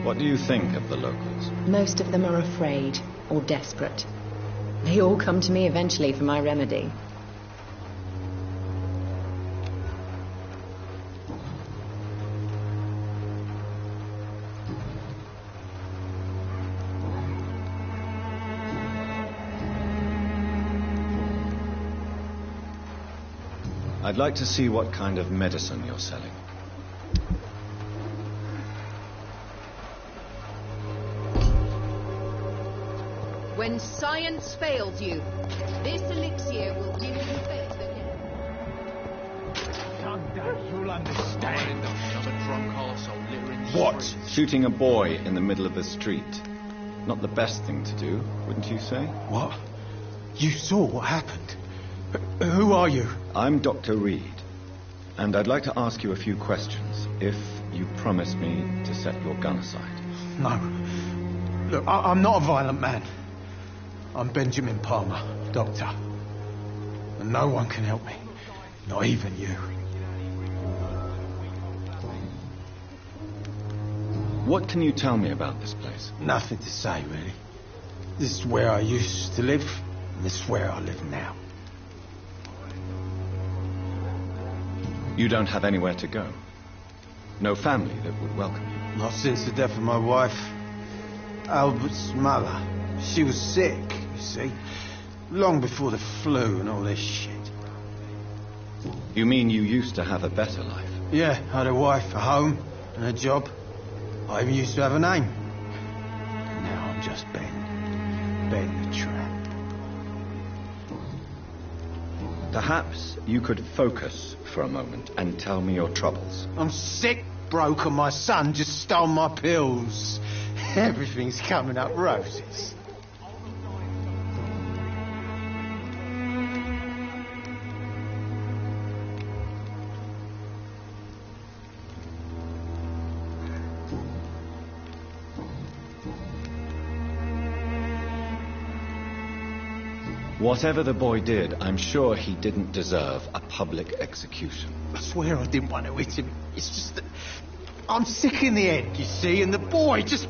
What do you think of the locals? Most of them are afraid or desperate. They all come to me eventually for my remedy. I'd like to see what kind of medicine you're selling. When science fails you, this elixir will give you faith again. Someday you'll understand. Another drunk arsehole littering the What? streets. Shooting a boy in the middle of the street. Not the best thing to do, wouldn't you say? What? You saw what happened? Who are you? I'm Dr. Reed, and I'd like to ask you a few questions, if you promise me to set your gun aside. No. Look, I'm not a violent man. I'm Benjamin Palmer, doctor. And no one can help me. Not even you. What can you tell me about this place? Nothing to say, really. This is where I used to live, and this is where I live now. You don't have anywhere to go? No family that would welcome you? Not since the death of my wife, Albert's mother. She was sick, you see. Long before the flu and all this shit. You mean you used to have a better life? Yeah, I had a wife, a home, and a job. I even used to have a name. And now I'm just Ben. Ben the Tramp. Perhaps you could focus for a moment and tell me your troubles. I'm sick, broke, and my son just stole my pills. Everything's coming up roses. Whatever the boy did, I'm sure he didn't deserve a public execution. I swear I didn't want to hit him. It's just that I'm sick in the head, you see, and the boy just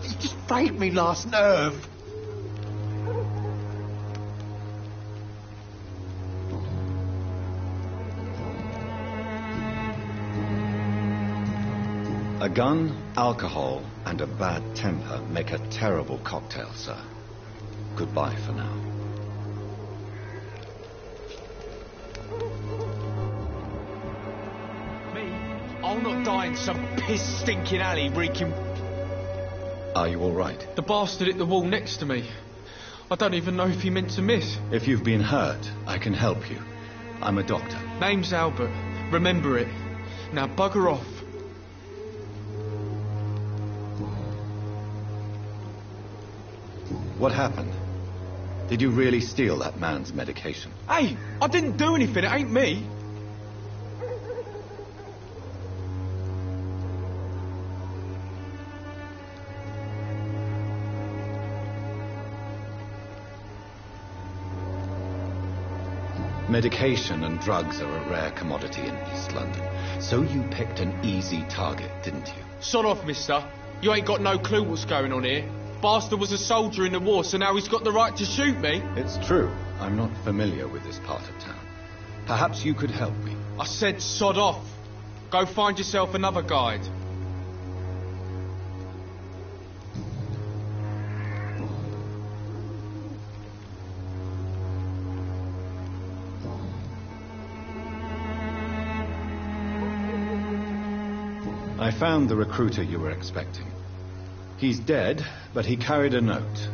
frayed me last nerve. A gun, alcohol, and a bad temper make a terrible cocktail, sir. Goodbye for now. I'll not die in some piss-stinking alley reeking... Are you all right? The bastard hit the wall next to me. I don't even know if he meant to miss. If you've been hurt, I can help you. I'm a doctor. Name's Albert. Remember it. Now bugger off. What happened? Did you really steal that man's medication? Hey, I didn't do anything. It ain't me. Medication and drugs are a rare commodity in East London. So you picked an easy target, didn't you? Sod off, mister. You ain't got no clue what's going on here. Bastard was a soldier in the war, so now he's got the right to shoot me. It's true. I'm not familiar with this part of town. Perhaps you could help me. I said sod off. Go find yourself another guide. I found the recruiter you were expecting. He's dead, but he carried a note.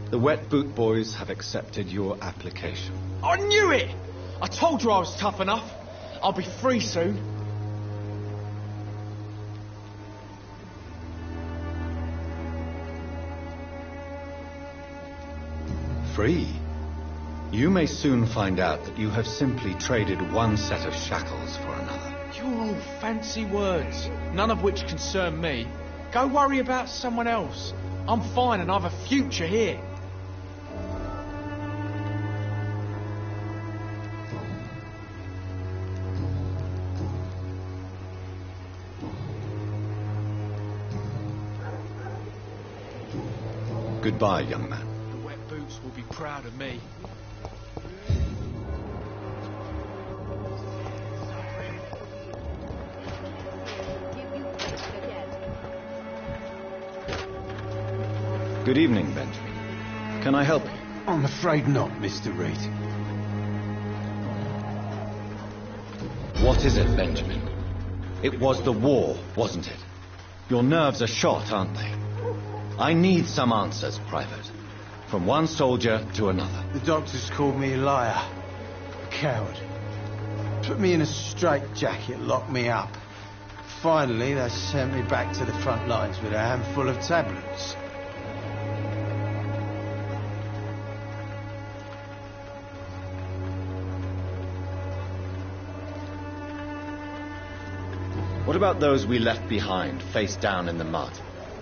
The Wet Boot Boys have accepted your application. I knew it! I told you I was tough enough. I'll be free soon. Free? You may soon find out that you have simply traded one set of shackles for another. You're all fancy words, none of which concern me. Go worry about someone else. I'm fine and I've a future here. Goodbye, young man. The wet boots will be proud of me. Good evening, Benjamin. Can I help you? I'm afraid not, Mr. Reed. What is it, Benjamin? It was the war, wasn't it? Your nerves are shot, aren't they? I need some answers, Private. From one soldier to another. The doctors called me a liar. A coward. Put me in a straitjacket, locked me up. Finally, they sent me back to the front lines with a handful of tablets. What about those we left behind, face down in the mud?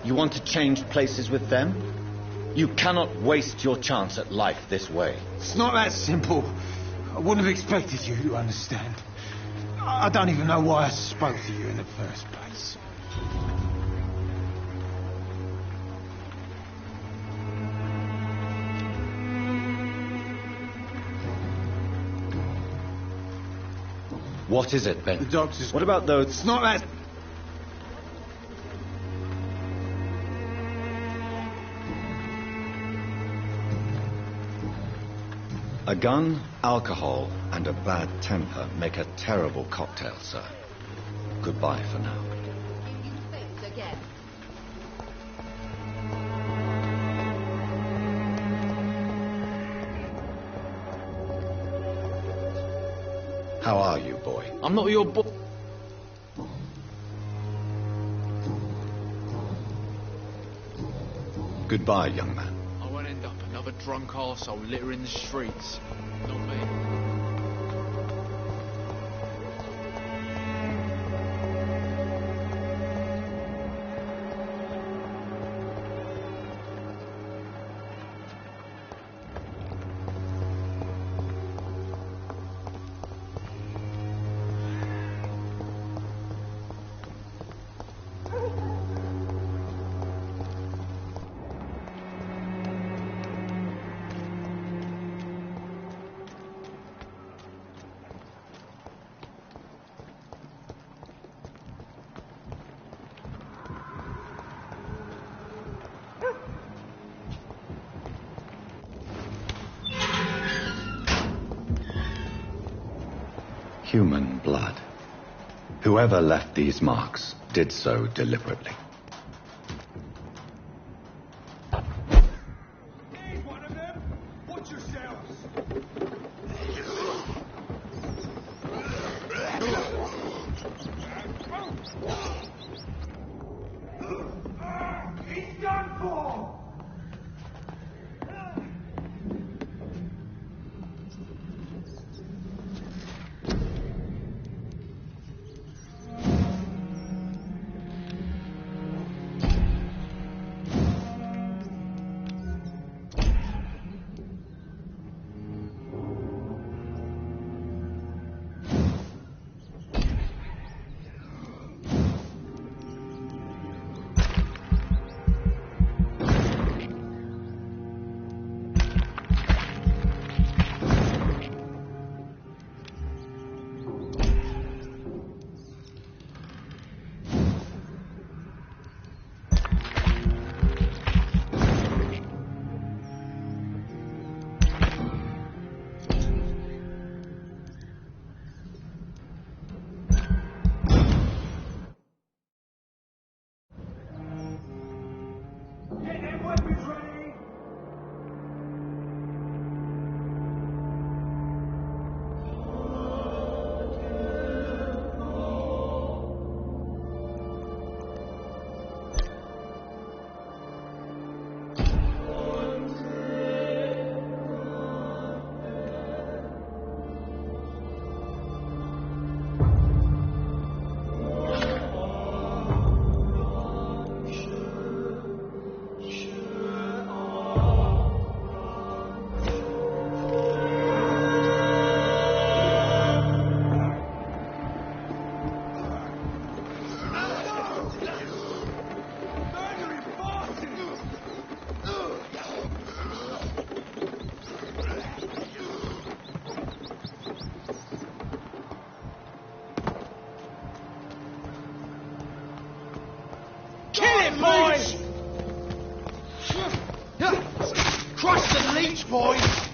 You want to change places with them? You cannot waste your chance at life this way. It's not that simple. I wouldn't have expected you to understand. I don't even know why I spoke to you in the first place. What is it, Ben? The doctors... What about those... It's not that... A gun, alcohol, and a bad temper make a terrible cocktail, sir. Goodbye for now. You think again. How are you, boy? I'm not your boy. Goodbye, young man. I won't end up another drunk arsehole littering the streets. Not me. Human blood. Whoever left these marks did so deliberately. boys! Crush the leech, boys!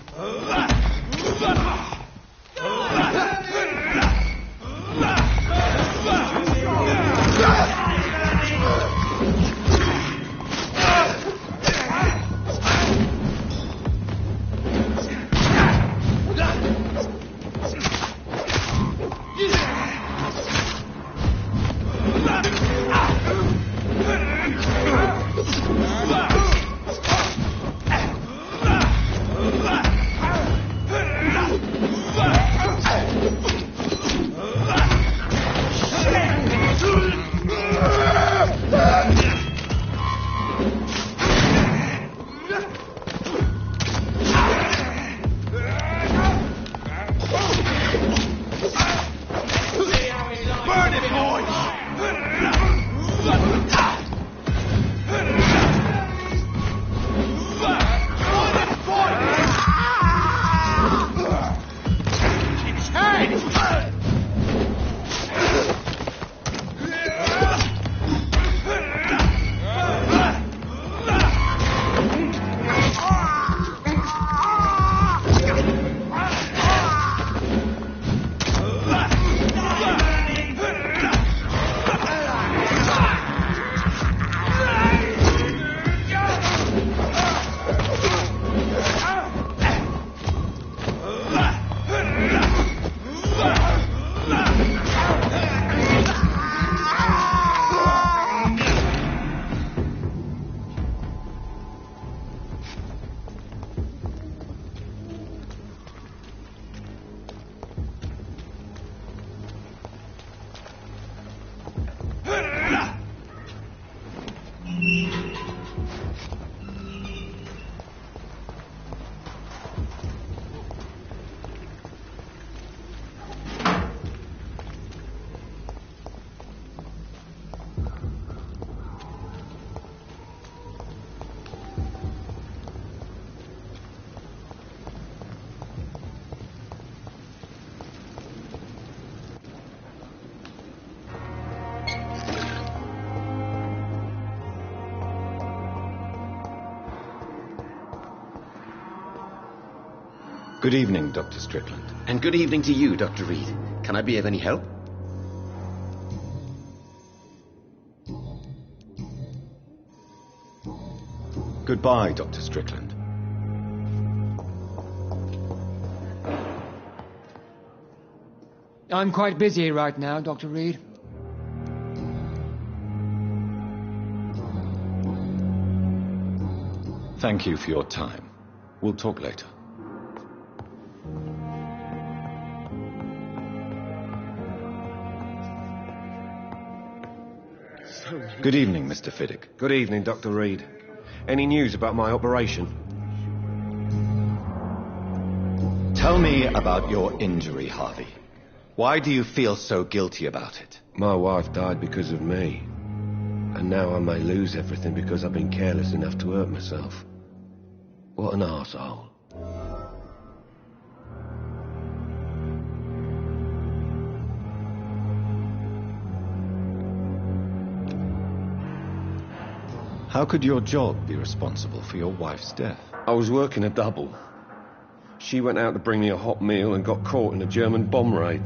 Good evening, Dr. Strickland. And good evening to you, Dr. Reed. Can I be of any help? Goodbye, Dr. Strickland. I'm quite busy right now, Dr. Reed. Thank you for your time. We'll talk later. Good evening, Mr. Fiddick. Good evening, Dr. Reed. Any news about my operation? Tell me about your injury, Harvey. Why do you feel so guilty about it? My wife died because of me. And now I may lose everything because I've been careless enough to hurt myself. What an arsehole. How could your job be responsible for your wife's death? I was working a double. She went out to bring me a hot meal and got caught in a German bomb raid.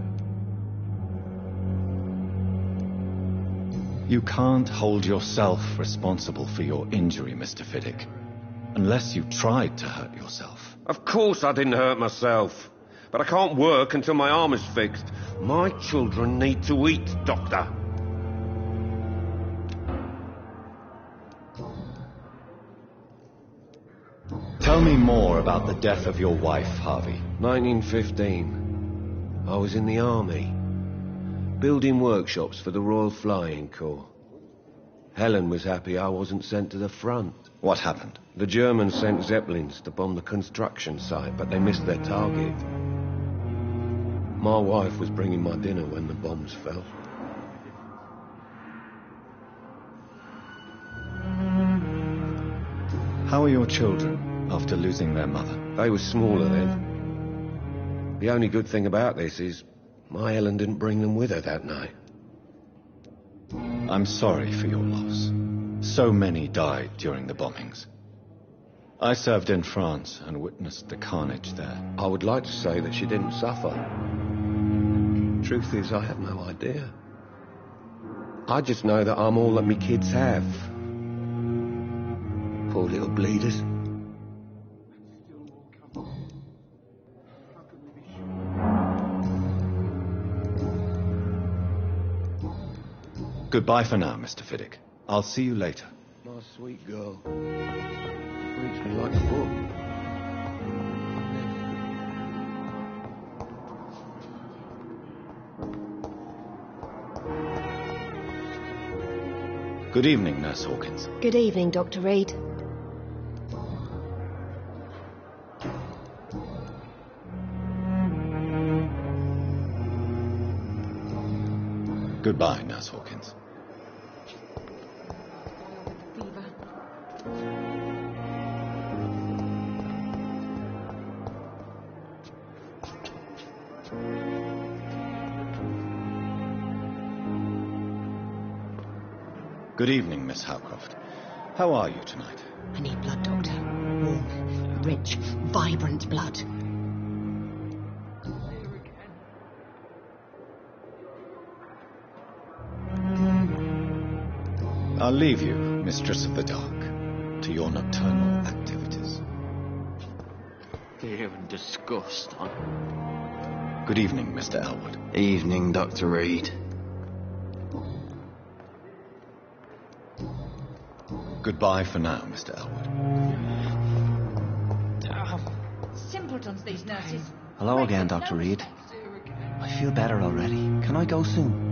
You can't hold yourself responsible for your injury, Mr. Fiddick, unless you tried to hurt yourself. Of course I didn't hurt myself. But I can't work until my arm is fixed. My children need to eat, Doctor. Tell me more about the death of your wife, Harvey. 1915. I was in the army, building workshops for the Royal Flying Corps. Helen was happy I wasn't sent to the front. What happened? The Germans sent Zeppelins to bomb the construction site, but they missed their target. My wife was bringing my dinner when the bombs fell. How are your children after losing their mother? They were smaller then. The only good thing about this is my Helen didn't bring them with her that night. I'm sorry for your loss. So many died during the bombings. I served in France and witnessed the carnage there. I would like to say that she didn't suffer. Truth is, I have no idea. I just know that I'm all that me kids have. Poor little bleeders. Goodbye for now, Mr. Fiddick. I'll see you later. My sweet girl. Reads me like a book. Good evening, Nurse Hawkins. Good evening, Dr. Reed. Goodbye, Nurse Hawkins. Good evening, Miss Howcroft. How are you tonight? I need blood, Doctor. Warm, rich, vibrant blood. I'll leave you, Mistress of the Dark, to your nocturnal activities. Fear and disgust. Good evening, Mr. Elwood. Evening, Dr. Reed. Goodbye for now, Mr. Elwood. Simpletons, these nurses. Hello again, Dr. Reed. I feel better already. Can I go soon?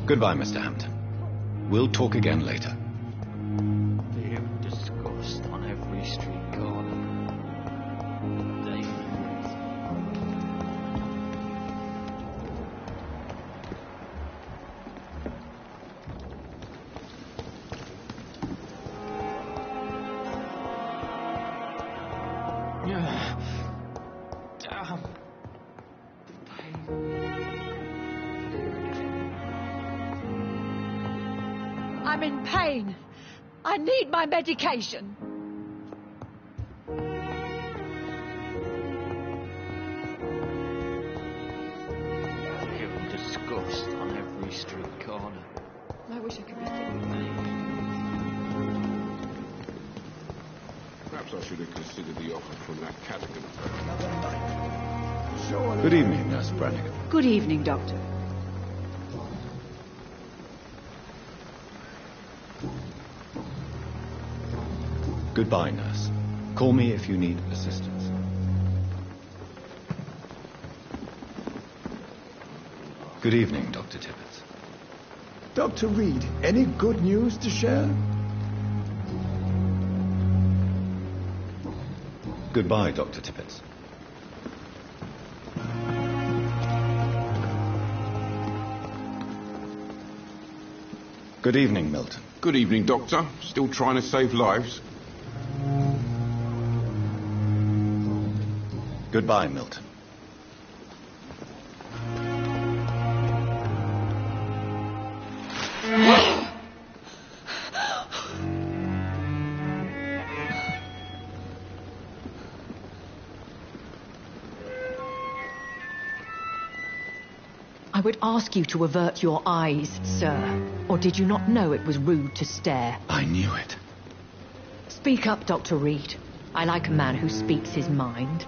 Goodbye, Mr. Hampton. We'll talk again later. Fear and disgust on every street corner. I'm in pain. I need my medication. Fear and disgust on every street corner. I wish I could be sick. Perhaps I should have considered the offer from that Cadigan. Good evening, Nurse Brannigan. Good evening, Doctor. Goodbye, nurse. Call me if you need assistance. Good evening, Dr. Tippett. Dr. Reed, any good news to share? Goodbye, Dr. Tippett. Good evening, Milton. Good evening, Doctor. Still trying to save lives? Goodbye, Milton. I would ask you to avert your eyes, sir. Or did you not know it was rude to stare? I knew it. Speak up, Dr. Reed. I like a man who speaks his mind.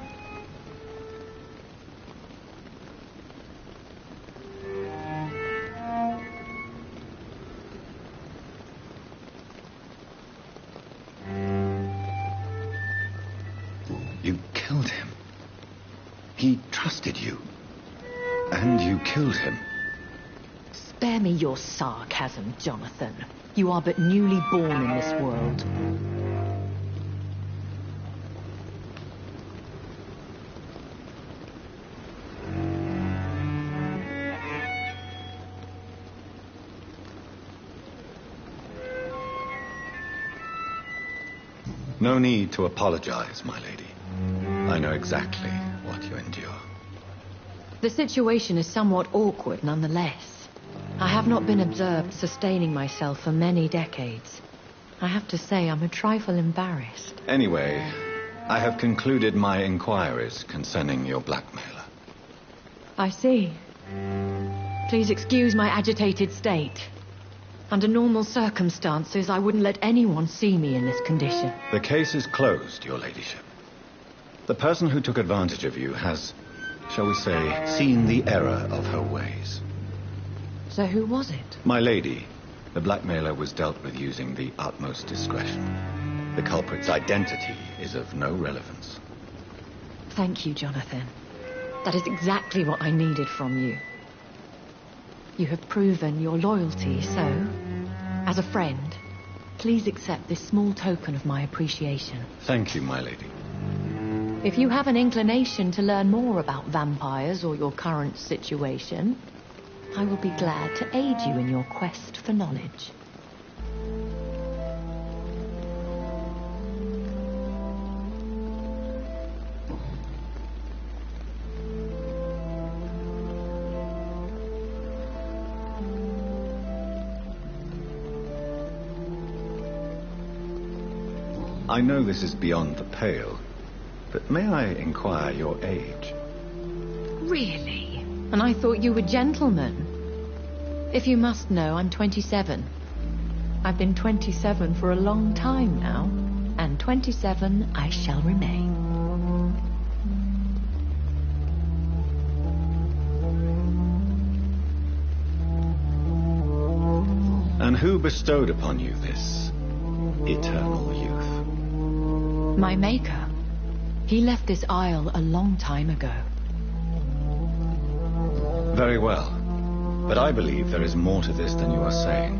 You killed him. He trusted you. And you killed him. Spare me your sarcasm, Jonathan. You are but newly born in this world. No need to apologize, my lady. I know exactly what The situation is somewhat awkward nonetheless. I have not been observed sustaining myself for many decades. I have to say I'm a trifle embarrassed. Anyway, I have concluded my inquiries concerning your blackmailer. I see. Please excuse my agitated state. Under normal circumstances, I wouldn't let anyone see me in this condition. The case is closed, your ladyship. The person who took advantage of you has, shall we say, seen the error of her ways. So who was it? My lady, the blackmailer was dealt with using the utmost discretion. The culprit's identity is of no relevance. Thank you, Jonathan. That is exactly what I needed from you. You have proven your loyalty, so, as a friend, please accept this small token of my appreciation. Thank you, my lady. If you have an inclination to learn more about vampires or your current situation, I will be glad to aid you in your quest for knowledge. I know this is beyond the pale, but may I inquire your age? Really? And I thought you were gentlemen. If you must know, I'm 27. I've been 27 for a long time now, and 27 I shall remain. And who bestowed upon you this eternal youth? My maker. He left this isle a long time ago. Very well. But I believe there is more to this than you are saying.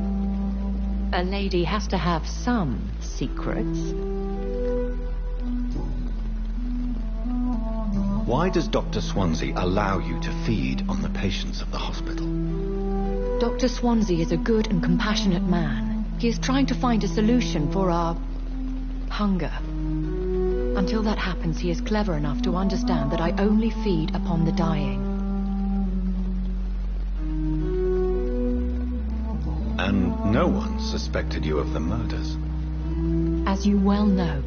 A lady has to have some secrets. Why does Dr. Swansea allow you to feed on the patients of the hospital? Dr. Swansea is a good and compassionate man. He is trying to find a solution for our hunger. Until that happens, he is clever enough to understand that I only feed upon the dying. And no one suspected you of the murders? As you well know,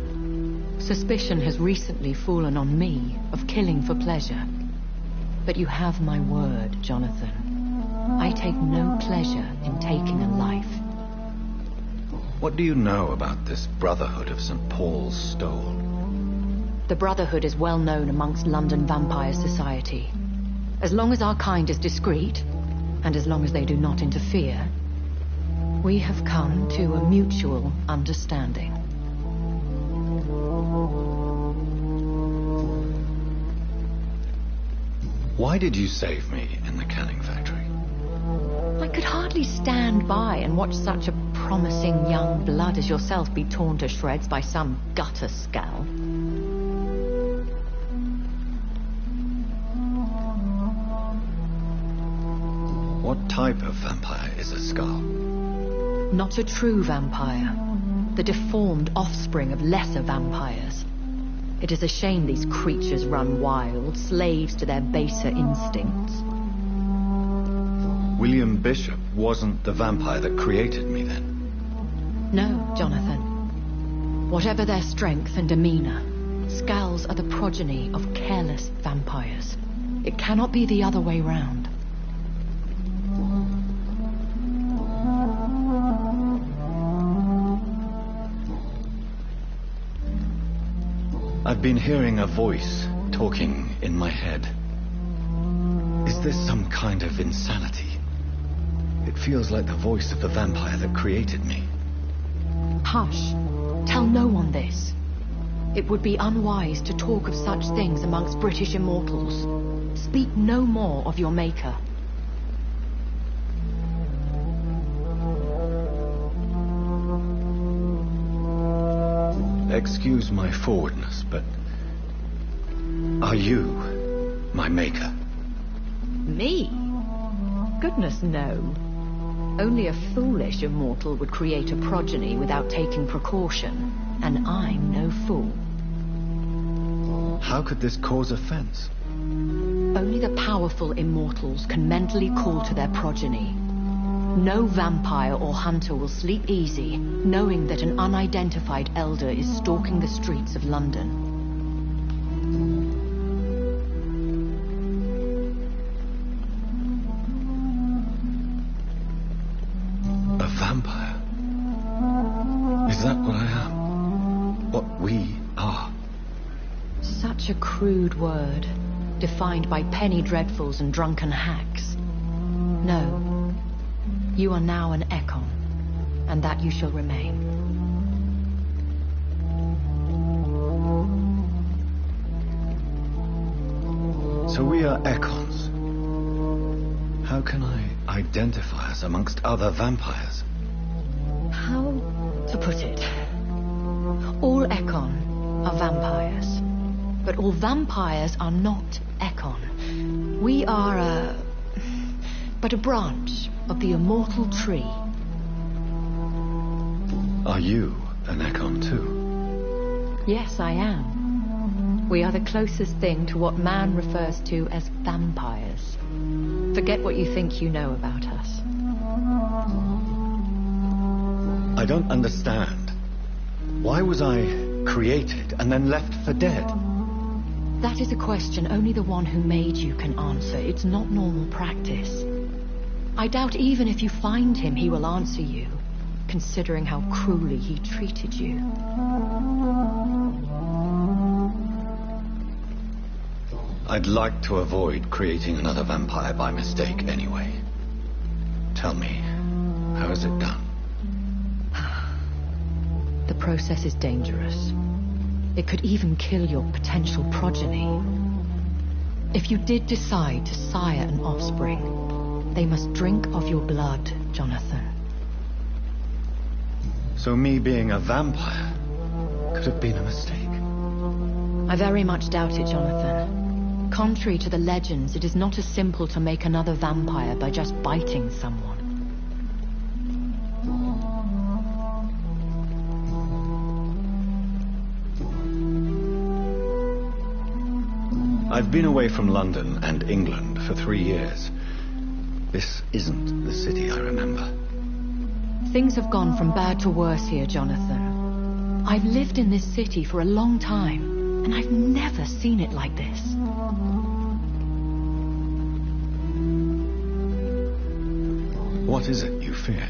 suspicion has recently fallen on me of killing for pleasure. But you have my word, Jonathan. I take no pleasure in taking a life. What do you know about this Brotherhood of St. Paul's Stole? The Brotherhood is well known amongst London Vampire Society. As long as our kind is discreet, and as long as they do not interfere, we have come to a mutual understanding. Why did you save me in the canning factory? I could hardly stand by and watch such a promising young blood as yourself be torn to shreds by some gutter scowl. What type of vampire is a skull? Not a true vampire. The deformed offspring of lesser vampires. It is a shame these creatures run wild, slaves to their baser instincts. William Bishop wasn't the vampire that created me, then? No, Jonathan. Whatever their strength and demeanor, Skulls are the progeny of careless vampires. It cannot be the other way round. I've been hearing a voice talking in my head. Is this some kind of insanity? It feels like the voice of the vampire that created me. Hush. Tell no one this. It would be unwise to talk of such things amongst British immortals. Speak no more of your maker. Excuse my forwardness, but are you my maker? Me? Goodness, no. Only a foolish immortal would create a progeny without taking precaution, and I'm no fool. How could this cause offense? Only the powerful immortals can mentally call to their progeny. No vampire or hunter will sleep easy, knowing that an unidentified elder is stalking the streets of London. A vampire? Is that what I am? What we are? Such a crude word, defined by penny dreadfuls and drunken hacks. No. You are now an Ekon, and that you shall remain. So we are Ekons. How can I identify us amongst other vampires? How to put it? All Ekon are vampires, but all vampires are not Ekon. We are but a branch of the immortal tree. Are you an Ekon too? Yes, I am. We are the closest thing to what man refers to as vampires. Forget what you think you know about us. I don't understand. Why was I created and then left for dead? That is a question only the one who made you can answer. It's not normal practice. I doubt even if you find him, he will answer you, considering how cruelly he treated you. I'd like to avoid creating another vampire by mistake anyway. Tell me, how is it done? The process is dangerous. It could even kill your potential progeny. If you did decide to sire an offspring, they must drink of your blood, Jonathan. So me being a vampire could have been a mistake? I very much doubt it, Jonathan. Contrary to the legends, it is not as simple to make another vampire by just biting someone. I've been away from London and England for 3 years. This isn't the city I remember. Things have gone from bad to worse here, Jonathan. I've lived in this city for a long time, and I've never seen it like this. What is it you fear?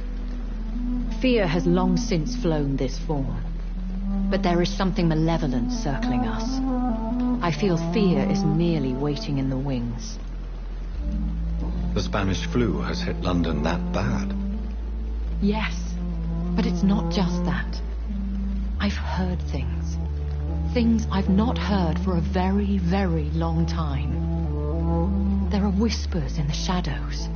Fear has long since flown this form. But there is something malevolent circling us. I feel fear is merely waiting in the wings. The Spanish flu has hit London that bad? Yes, but it's not just that. I've heard things. Things I've not heard for a very, very long time. There are whispers in the shadows.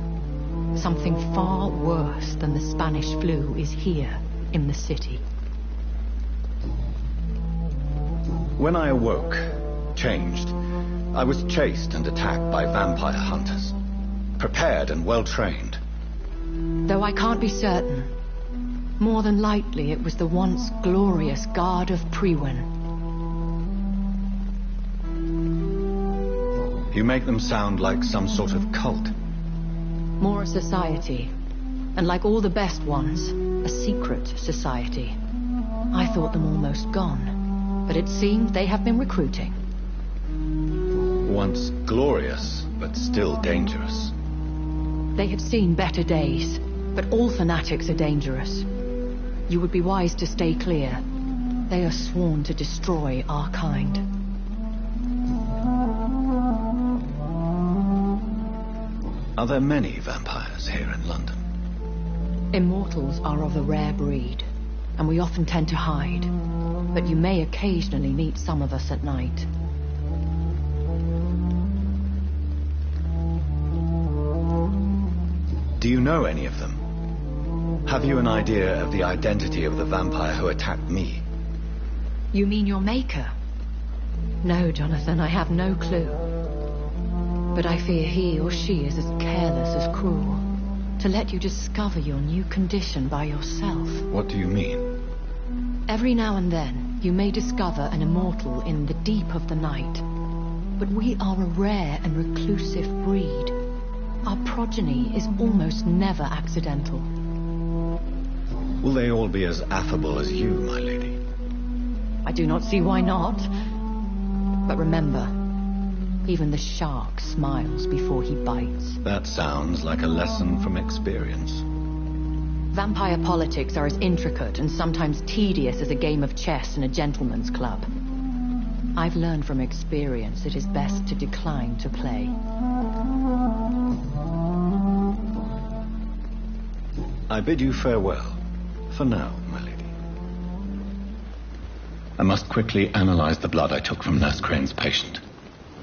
Something far worse than the Spanish flu is here in the city. When I awoke, changed, I was chased and attacked by vampire hunters. Prepared and well-trained. Though I can't be certain, more than likely it was the once glorious Guard of Priwen. You make them sound like some sort of cult. More a society, and like all the best ones, a secret society. I thought them almost gone, but it seemed they have been recruiting. Once glorious, but still dangerous. They have seen better days, but all fanatics are dangerous. You would be wise to stay clear. They are sworn to destroy our kind. Are there many vampires here in London? Immortals are of a rare breed, and we often tend to hide. But you may occasionally meet some of us at night. Do you know any of them? Have you an idea of the identity of the vampire who attacked me? You mean your maker? No, Jonathan, I have no clue. But I fear he or she is as careless as cruel. To let you discover your new condition by yourself. What do you mean? Every now and then, you may discover an immortal in the deep of the night. But we are a rare and reclusive breed. Our progeny is almost never accidental. Will they all be as affable as you, my lady? I do not see why not. But remember, even the shark smiles before he bites. That sounds like a lesson from experience. Vampire politics are as intricate and sometimes tedious as a game of chess in a gentleman's club. I've learned from experience it is best to decline to play. I bid you farewell. For now, my lady. I must quickly analyze the blood I took from Nurse Crane's patient.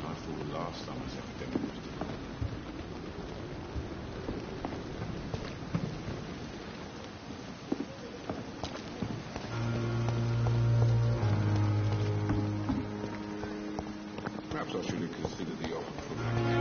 I thought last time was epidemic. Perhaps I should have considered the offer from that.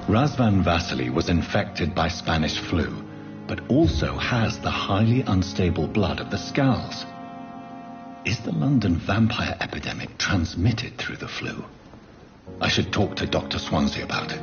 Razvan Vasily was infected by Spanish flu, but also has the highly unstable blood of the Scowls. Is the London vampire epidemic transmitted through the flu? I should talk to Dr. Swansea about it.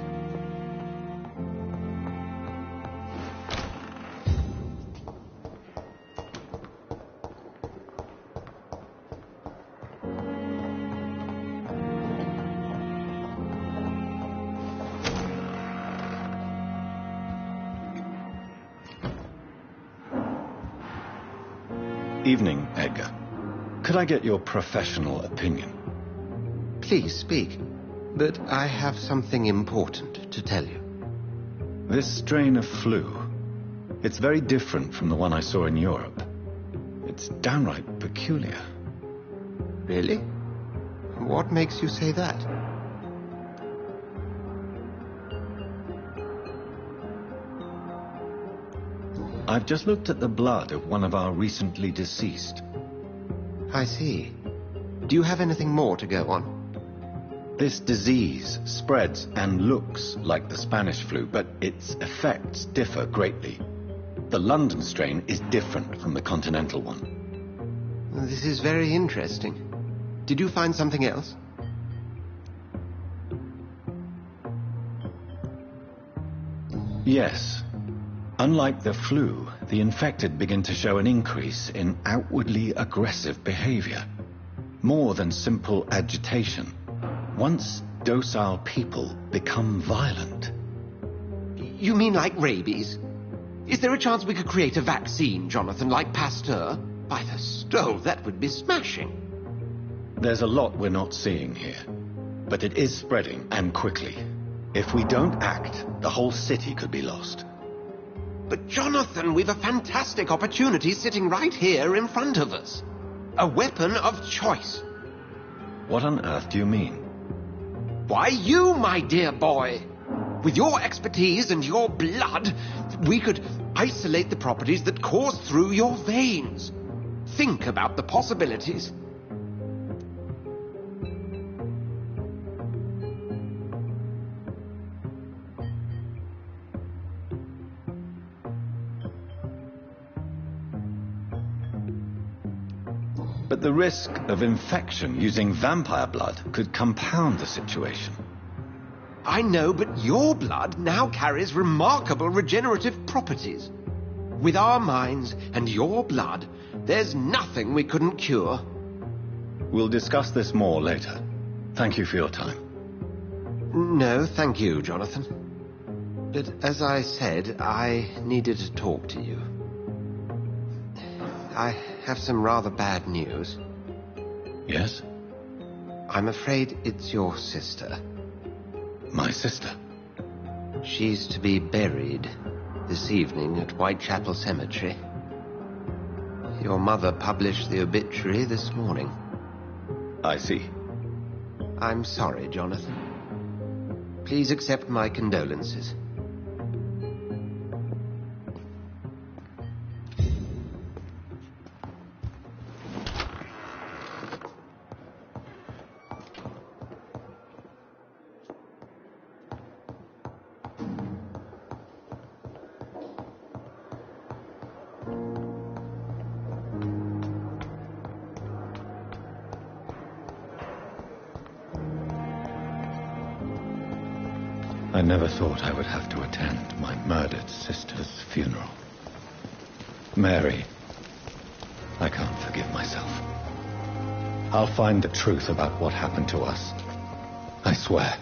Evening, Edgar. Could I get your professional opinion? Please speak, but I have something important to tell you. This strain of flu, it's very different from the one I saw in Europe. It's downright peculiar. Really? What makes you say that? I've just looked at the blood of one of our recently deceased. I see. Do you have anything more to go on? This disease spreads and looks like the Spanish flu, but its effects differ greatly. The London strain is different from the continental one. This is very interesting. Did you find something else? Yes. Unlike the flu, the infected begin to show an increase in outwardly aggressive behavior. More than simple agitation. Once docile people become violent. You mean like rabies? Is there a chance we could create a vaccine, Jonathan, like Pasteur? By the stove, that would be smashing. There's a lot we're not seeing here. But it is spreading, and quickly. If we don't act, the whole city could be lost. But Jonathan, we've a fantastic opportunity sitting right here in front of us. A weapon of choice. What on earth do you mean? Why, you, my dear boy. With your expertise and your blood, we could isolate the properties that course through your veins. Think about the possibilities. But the risk of infection using vampire blood could compound the situation. I know, but your blood now carries remarkable regenerative properties. With our minds and your blood, there's nothing we couldn't cure. We'll discuss this more later. Thank you for your time. No, thank you, Jonathan. But as I said, I needed to talk to you. I have some rather bad news. Yes? I'm afraid it's your sister. My sister? She's to be buried this evening at Whitechapel Cemetery. Your mother published the obituary this morning. I see. I'm sorry, Jonathan. Please accept my condolences. I never thought I would have to attend my murdered sister's funeral. Mary, I can't forgive myself. I'll find the truth about what happened to us. I swear.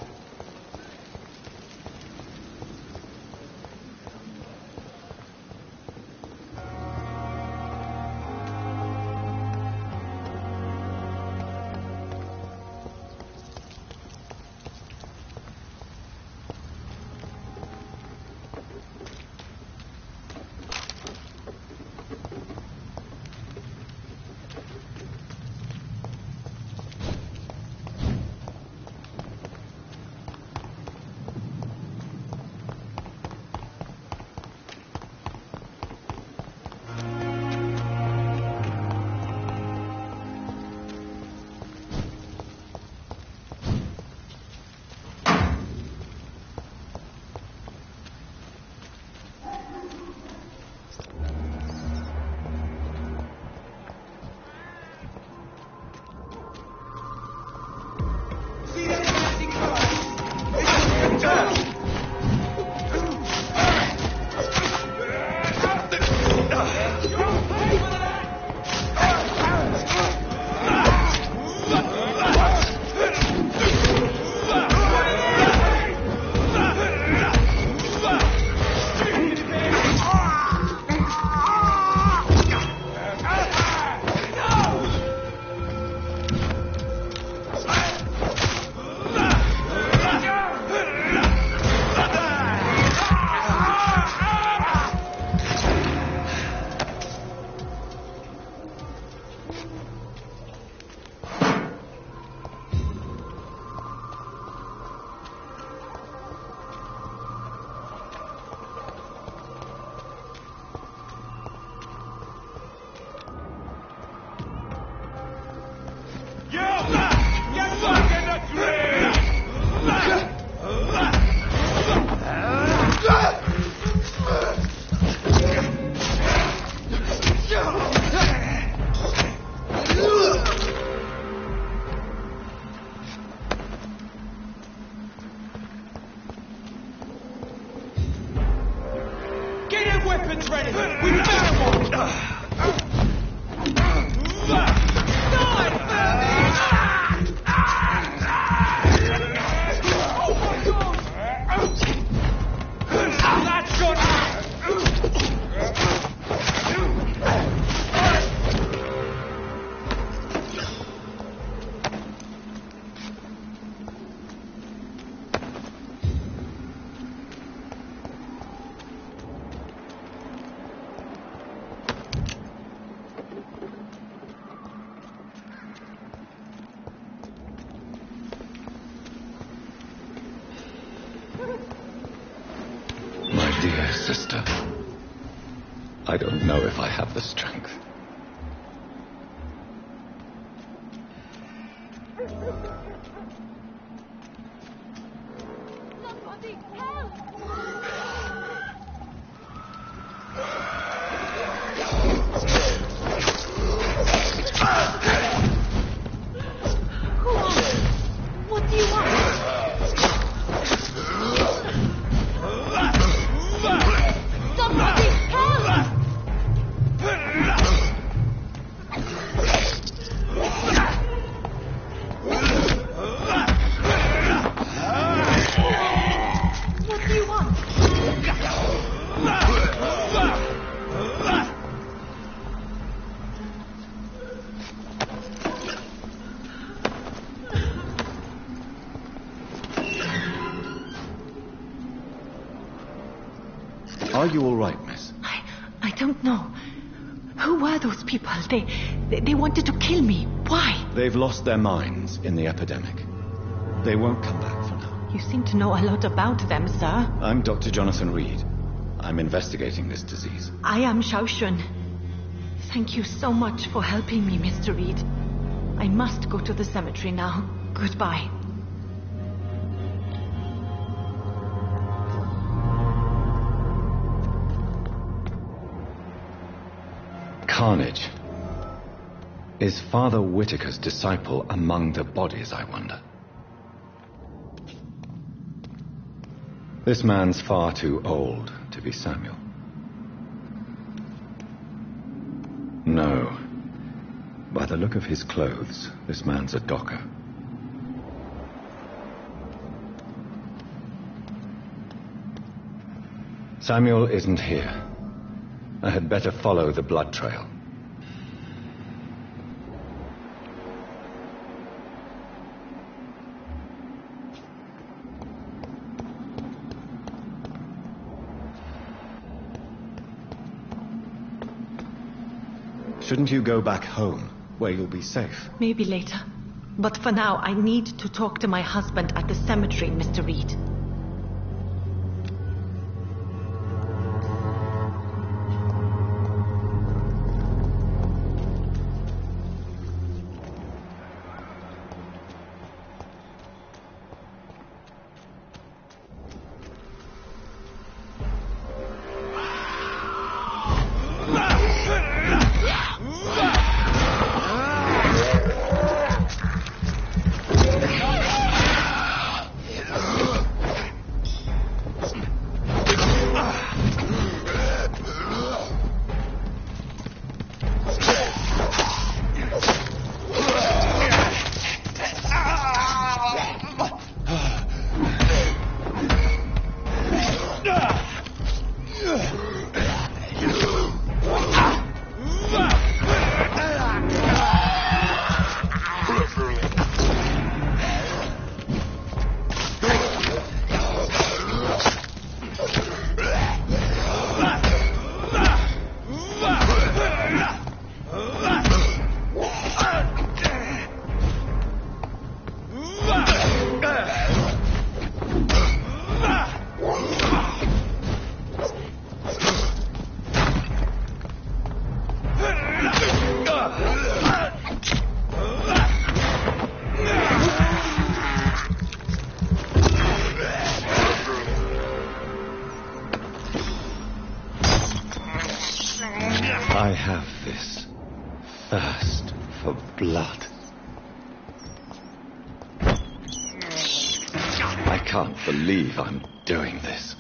Weapons ready! We found one! Dear sister, I don't know if I have the strength. Somebody help! What do you want? Somebody help! Are you all right, miss? I don't know. Who were those people? They wanted to kill me. Why? They've lost their minds in the epidemic. They won't come back for now. You seem to know a lot about them, sir. I'm Dr. Jonathan Reed. I'm investigating this disease. I am Shaoshun. Thank you so much for helping me, Mr. Reed. I must go to the cemetery now. Goodbye. Carnage. Is Father Whitaker's disciple among the bodies, I wonder? This man's far too old to be Samuel. No. By the look of his clothes, this man's a docker. Samuel isn't here. I had better follow the blood trail. Shouldn't you go back home, where you'll be safe? Maybe later. But for now, I need to talk to my husband at the cemetery, Mr. Reed. I have this thirst for blood. I can't believe I'm doing this.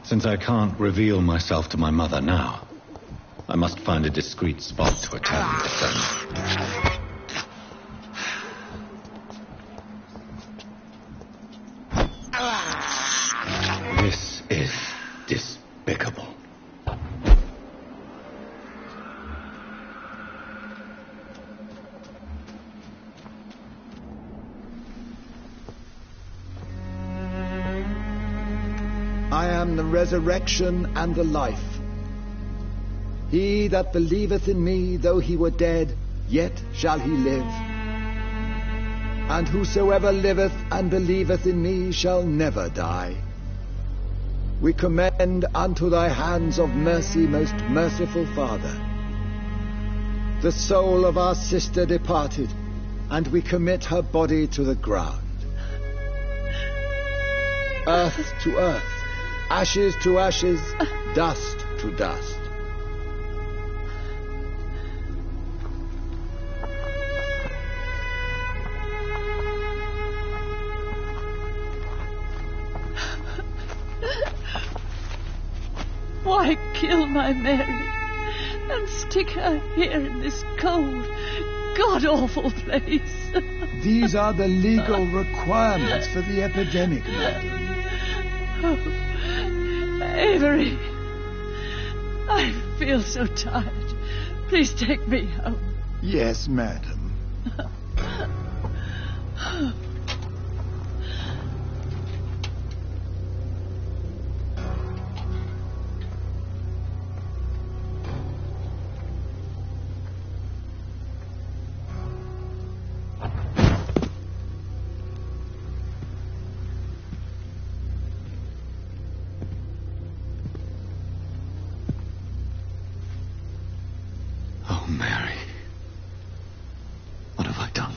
Since I can't reveal myself to my mother now, I must find a discreet spot to attend the ceremony. This is despicable. I am the resurrection and the life. He that believeth in me, though he were dead, yet shall he live. And whosoever liveth and believeth in me shall never die. We commend unto thy hands of mercy, most merciful Father, the soul of our sister departed, and we commit her body to the ground. Earth to earth, ashes to ashes, dust to dust. Why kill my Mary and stick her here in this cold, god-awful place? These are the legal requirements for the epidemic, madam. Oh, Avery, I feel so tired. Please take me home. Yes, madam. Oh, Mary. What have I done?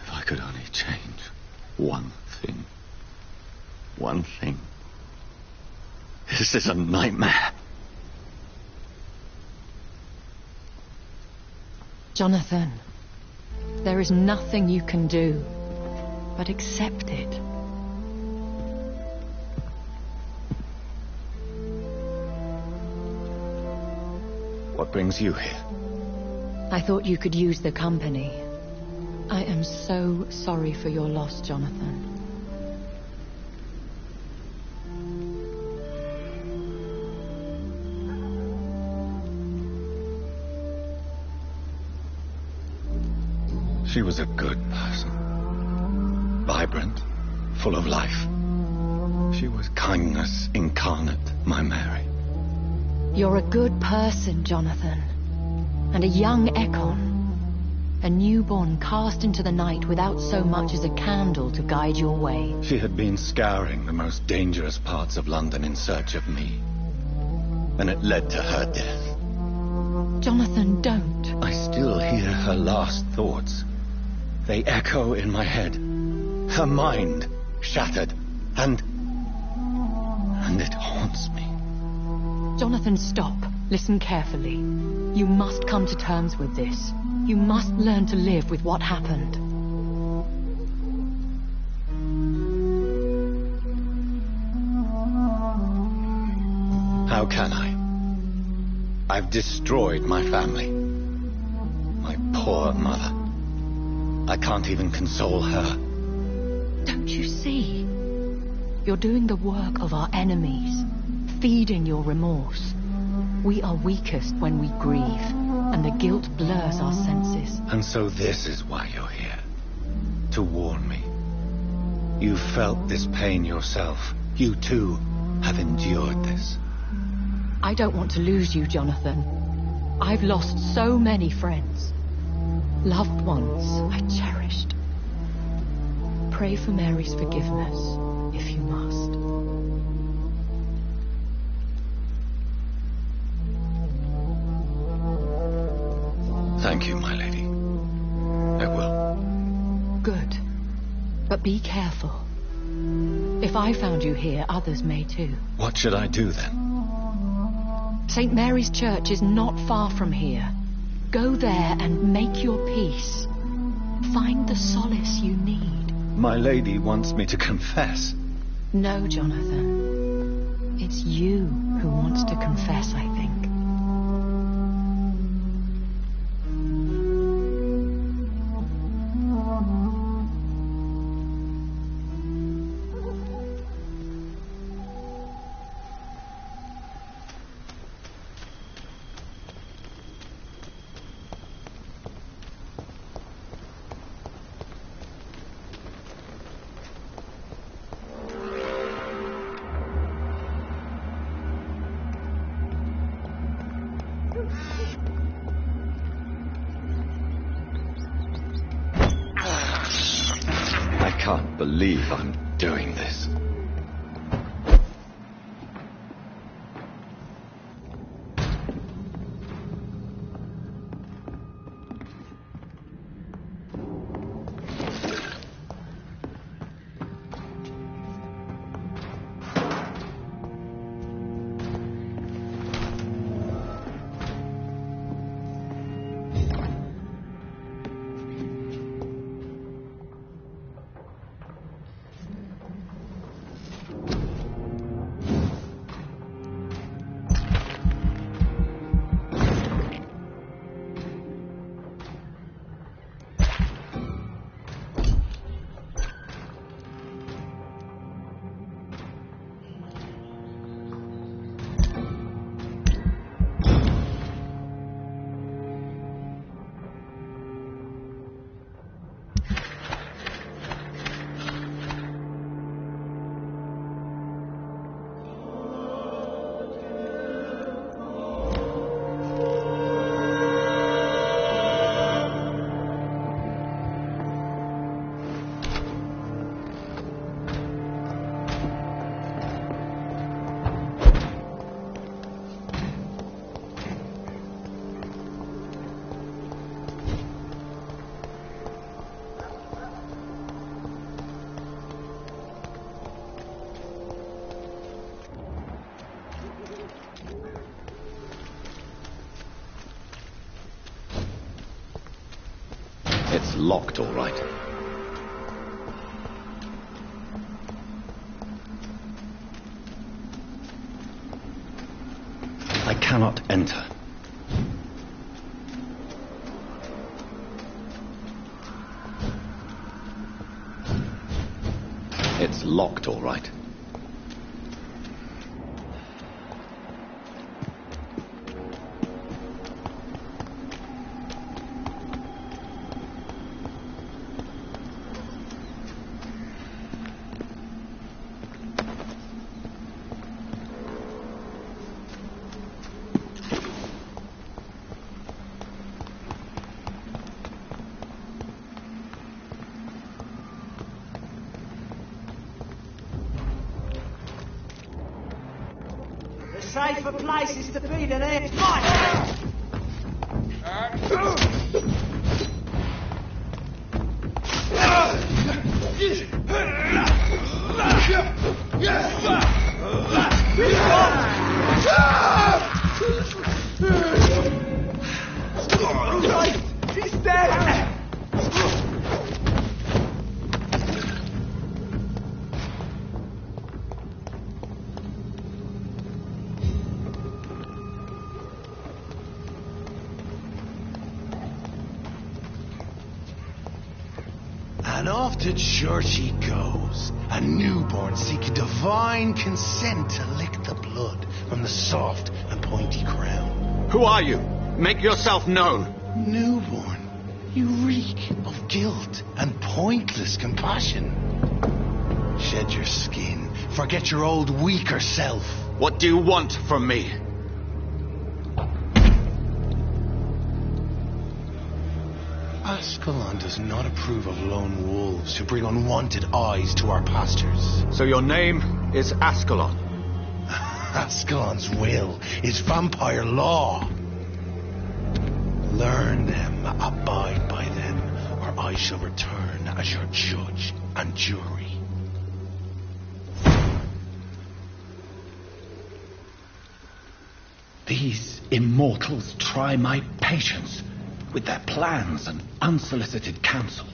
If I could only change one thing. One thing. This is a nightmare. Jonathan, there is nothing you can do but accept it. What brings you here? I thought you could use the company. I am so sorry for your loss, Jonathan. She was a good person. Vibrant, full of life. She was kindness incarnate, my Mary. You're a good person, Jonathan. And a young Ekon. A newborn cast into the night without so much as a candle to guide your way. She had been scouring the most dangerous parts of London in search of me. And it led to her death. Jonathan, don't. I still hear her last thoughts. They echo in my head. Her mind shattered. And it haunts me. Jonathan, stop. Listen carefully. You must come to terms with this. You must learn to live with what happened. How can I? I've destroyed my family. My poor mother. I can't even console her. Don't you see? You're doing the work of our enemies, feeding your remorse. We are weakest when we grieve, and the guilt blurs our senses. And so this is why you're here. To warn me. You felt this pain yourself. You too have endured this. I don't want to lose you, Jonathan. I've lost so many friends. Loved ones I cherished. Pray for Mary's forgiveness, if you must. Thank you, my lady. I will. Good. But be careful. If I found you here, others may too. What should I do then? St. Mary's Church is not far from here. Go there and make your peace. Find the solace you need. My lady wants me to confess. No, Jonathan. It's you who wants to confess, I think. I can't believe I'm doing this. It's locked, all right. I cannot enter. It's locked, all right. Safer places to be than it's mine. He's dead. And off to church he goes, a newborn seeking divine consent to lick the blood from the soft and pointy crown. Who are you? Make yourself known. Newborn, you reek of guilt and pointless compassion. Shed your skin, forget your old weaker self. What do you want from me? Ascalon does not approve of lone wolves who bring unwanted eyes to our pastures. So your name is Ascalon? Ascalon's will is vampire law. Learn them, abide by them, or I shall return as your judge and jury. These immortals try my patience with their plans and unsolicited counsel.